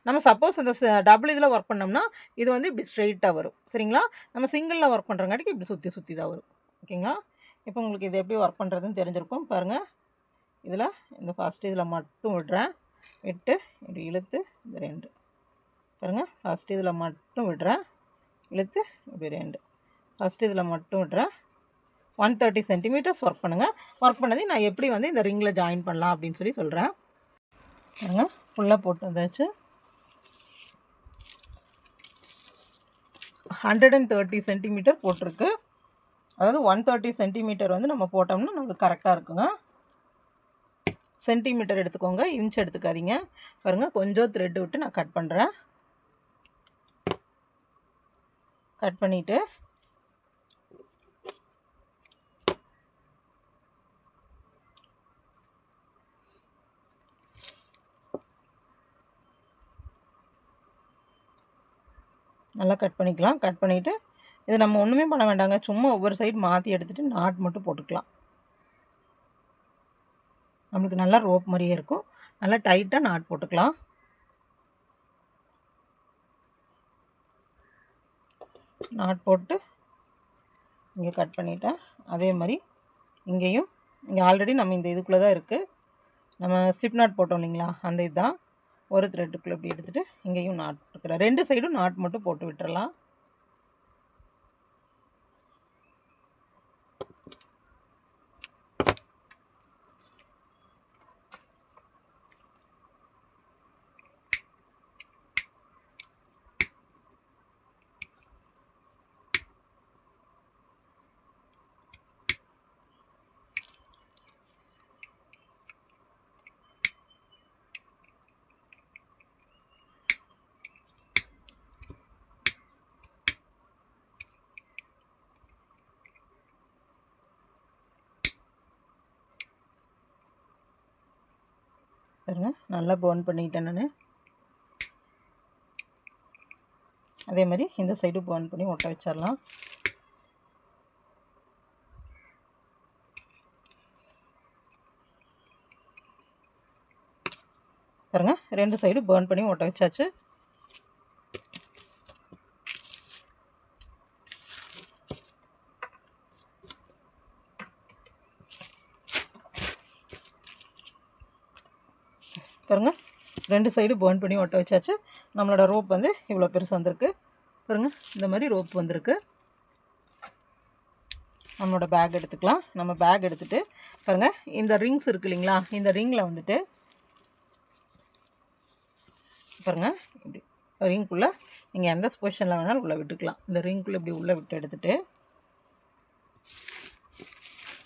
நம்ம சப்போஸ் இந்த டபுள் இதில் ஒர்க் பண்ணோம்னா இது வந்து இப்படி ஸ்ட்ரெயிட்டாக வரும். சரிங்களா? நம்ம சிங்கிளில் ஒர்க் பண்ணுறங்காட்டிக்கு இப்படி சுற்றி தான் வரும். ஓகேங்களா? இப்போ உங்களுக்கு இது எப்படி ஒர்க் பண்ணுறதுன்னு தெரிஞ்சிருக்கும். பாருங்கள், இதில் இந்த ஃபஸ்ட்டு இதில் மட்டும் விடுறேன், விட்டு இப்படி இழுத்து இந்த 2 பாருங்கள், ஃபஸ்ட்டு இதில் மட்டும் விடுறேன், இழுத்து இப்படி 2 ஃபஸ்ட்டு இதில் மட்டும் விடுறேன். 130 சென்டிமீட்டர்ஸ் ஒர்க் பண்ணுங்கள். ஒர்க் பண்ணதை நான் எப்படி வந்து இந்த ரிங்கில் ஜாயின் பண்ணலாம் அப்படின்னு சொல்லி சொல்கிறேன். பாருங்கள், ஃபுல்லாக போட்டு வந்தாச்சு. 130 சென்டிமீட்டர் போட்டிருக்கு. அதாவது 130 சென்டிமீட்டர் வந்து நம்ம போட்டோம்னா நம்மளுக்கு கரெக்டாக இருக்குங்க. சென்டிமீட்டர் எடுத்துக்கோங்க, இன்ச் எடுத்துக்காதீங்க. பாருங்கள், கொஞ்சம் த்ரெட் விட்டு நான் கட் பண்ணுறேன். கட் பண்ணிவிட்டு நல்லா கட் பண்ணிக்கலாம். கட் பண்ணிவிட்டு இது நம்ம ஒன்றுமே பண்ண வேண்டாங்க, சும்மா ஒவ்வொரு சைடு மாற்றி எடுத்துகிட்டு நாட் மட்டும் போட்டுக்கலாம். நம்மளுக்கு நல்லா ரோப் மாதிரியே இருக்கும். நல்லா டைட்டாக நாட் போட்டுக்கலாம். நாட் போட்டு இங்கே கட் பண்ணிட்டேன். அதே மாதிரி இங்கேயும், இங்கே ஆல்ரெடி நம்ம இந்த இதுக்குள்ளே தான் இருக்குது, நம்ம ஸ்லிப் நாட் போட்டோம் இல்லைங்களா, அந்த இதுதான். ஒரு த்ரெட்டுக்குள்ளே இப்படி எடுத்துகிட்டு இங்கேயும் நாட் போட்டுக்கிறேன். 2 சைடும் நாட் மட்டும் போட்டு விட்டுறலாம். பாருங்க, நல்லா பர்ன் பண்ணிட்டேன் நான். அதே மாதிரி இந்த சைடு பர்ன் பண்ணி ஒட்ட வச்சிடலாம். பாருங்க, 2 சைடு பர்ன் பண்ணி ஒட்ட வச்சாச்சு. பாருங்கள், 2 சைடு பர்ன் பண்ணி ஒட்ட வச்சாச்சு. நம்மளோட ரோப் வந்து இவ்வளோ பெருசு வந்திருக்கு. பாருங்கள், இந்த மாதிரி ரோப் வந்திருக்கு. நம்மளோட பேக் எடுத்துக்கலாம். நம்ம பேக் எடுத்துகிட்டு பாருங்கள், இந்த ரிங்ஸ் இருக்குது இல்லைங்களா, இந்த ரிங்கில் வந்துட்டு பாருங்கள் இப்படி ரிங்குள்ளே நீங்கள் எந்த பொசிஷனில் வேணாலும் உள்ளே விட்டுக்கலாம். இந்த ரிங்குள்ளே இப்படி உள்ளே விட்டு எடுத்துகிட்டு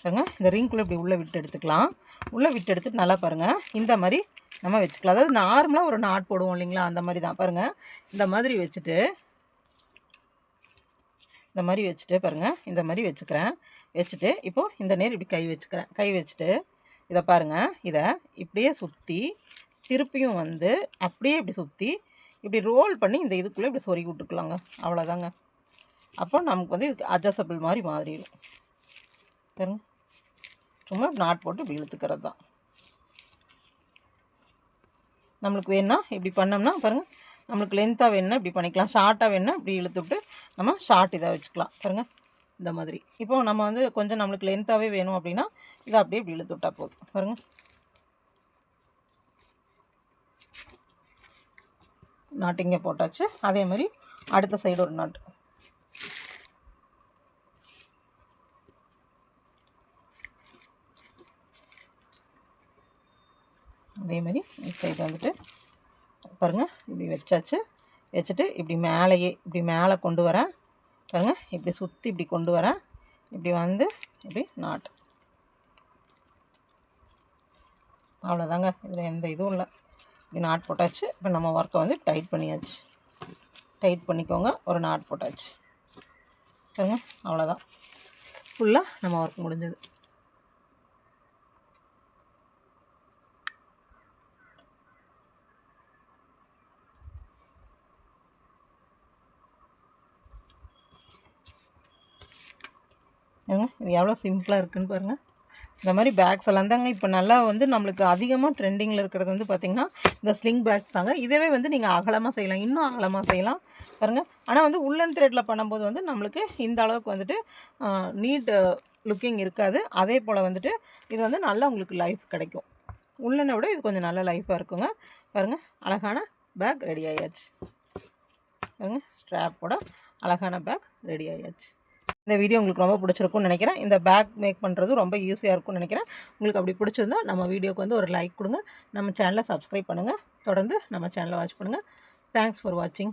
பாருங்கள், இந்த ரிங்குள்ளே இப்படி உள்ளே விட்டு எடுத்துக்கலாம். உள்ளே விட்டு எடுத்துட்டு நல்லா பாருங்கள், இந்த மாதிரி நம்ம வச்சுக்கலாம். அதாவது நார்மலாக ஒரு நாட் போடுவோம் இல்லைங்களா, அந்த மாதிரி தான். பாருங்கள், இந்த மாதிரி வச்சுட்டு பாருங்கள், இந்த மாதிரி வச்சுக்கிறேன். வச்சுட்டு இப்போது இந்த நேர் இப்படி கை வச்சுக்கிறேன். கை வச்சுட்டு இதை பாருங்கள், இதை இப்படியே சுற்றி திருப்பியும் வந்து அப்படியே இப்படி சுற்றி இப்படி ரோல் பண்ணி இந்த இதுக்குள்ளே இப்படி சொருகி விட்டுக்கலாங்க. அவ்வளோதாங்க. அப்போ நமக்கு வந்து இதுக்கு அட்ஜஸ்டபிள் மாதிரி மாறிடும். பாருங்க, சும்மா நாட் போட்டு இப்படி இழுத்துக்கிறது தான். நம்மளுக்கு வேணுன்னா இப்படி பண்ணோம்னா பாருங்கள், நம்மளுக்கு லென்த்தாக வேணுன்னா இப்படி பண்ணிக்கலாம், ஷார்ட்டாக வேணுன்னா இப்படி இழுத்துவிட்டு நம்ம ஷார்ட் இதாக வச்சுக்கலாம். பாருங்கள், இந்த மாதிரி. இப்போ நம்ம வந்து கொஞ்சம் நம்மளுக்கு லென்த்தாகவே வேணும் அப்படின்னா இதை அப்படியே இப்படி இழுத்து விட்டால் போதும். பாருங்கள், நாட்டு இங்கே போட்டாச்சு. அதே மாதிரி அடுத்த சைடு ஒரு நாட்டு. அதே மாதிரி இந்த சைடு வந்துட்டு பாருங்கள், இப்படி வச்சாச்சு. வச்சுட்டு இப்படி மேலேயே இப்படி மேலே கொண்டு வரேன். பாருங்கள், இப்படி சுற்றி இப்படி கொண்டு வரேன். இப்படி வந்து இப்படி நாட்டு. அவ்வளோதாங்க, இதில் எந்த இதுவும் இல்லை. இப்படி நாட் போட்டாச்சு. இப்போ நம்ம ஒர்க்கை வந்து டைட் பண்ணியாச்சு. டைட் பண்ணிக்கோங்க. ஒரு நாட் போட்டாச்சு. பாருங்க, அவ்வளோதான். ஃபுல்லாக நம்ம ஒர்க் முடிஞ்சது. இது எவ்வளோ சிம்பிளாக இருக்குதுன்னு பாருங்கள். இந்த மாதிரி பேக்ஸ் எல்லாம் தாங்க இப்போ நல்லா வந்து நம்மளுக்கு அதிகமாக ட்ரெண்டிங்கில் இருக்கிறது வந்து பார்த்திங்கன்னா இந்த ஸ்லிங் பேக்ஸ் தாங்க. இதவே வந்து நீங்கள் அகலமாக செய்யலாம், இன்னும் அகலமாக செய்யலாம் பாருங்கள். ஆனால் வந்து உள்ளன் த்ரெட்டில் பண்ணும்போது வந்து நம்மளுக்கு இந்த அளவுக்கு வந்துட்டு நீட் லுக்கிங் இருக்காது. அதே போல் வந்துட்டு இது வந்து நல்லா உங்களுக்கு லைஃப் கிடைக்கும். உள்ளனை விட இது கொஞ்சம் நல்ல லைஃபாக இருக்குங்க. பாருங்கள், அழகான பேக் ரெடி ஆயாச்சு. பாருங்கள், ஸ்ட்ராப்போட அழகான பேக் ரெடி ஆயாச்சு. இந்த வீடியோ உங்களுக்கு ரொம்ப பிடிச்சிருக்கும்னு நினைக்கிறேன். இந்த பேக் மேக் பண்ணுறது ரொம்ப ஈஸியாக இருக்கும்னு நினைக்கிறேன். உங்களுக்கு அப்படி பிடிச்சிருந்தா நம்ம வீடியோக்கு வந்து ஒரு லைக் கொடுங்க. நம்ம சேனலை சப்ஸ்கிரைப் பண்ணுங்கள். தொடர்ந்து நம்ம சேனலை வாட்ச் பண்ணுங்கள். தேங்க்ஸ் ஃபார் வாட்சிங்.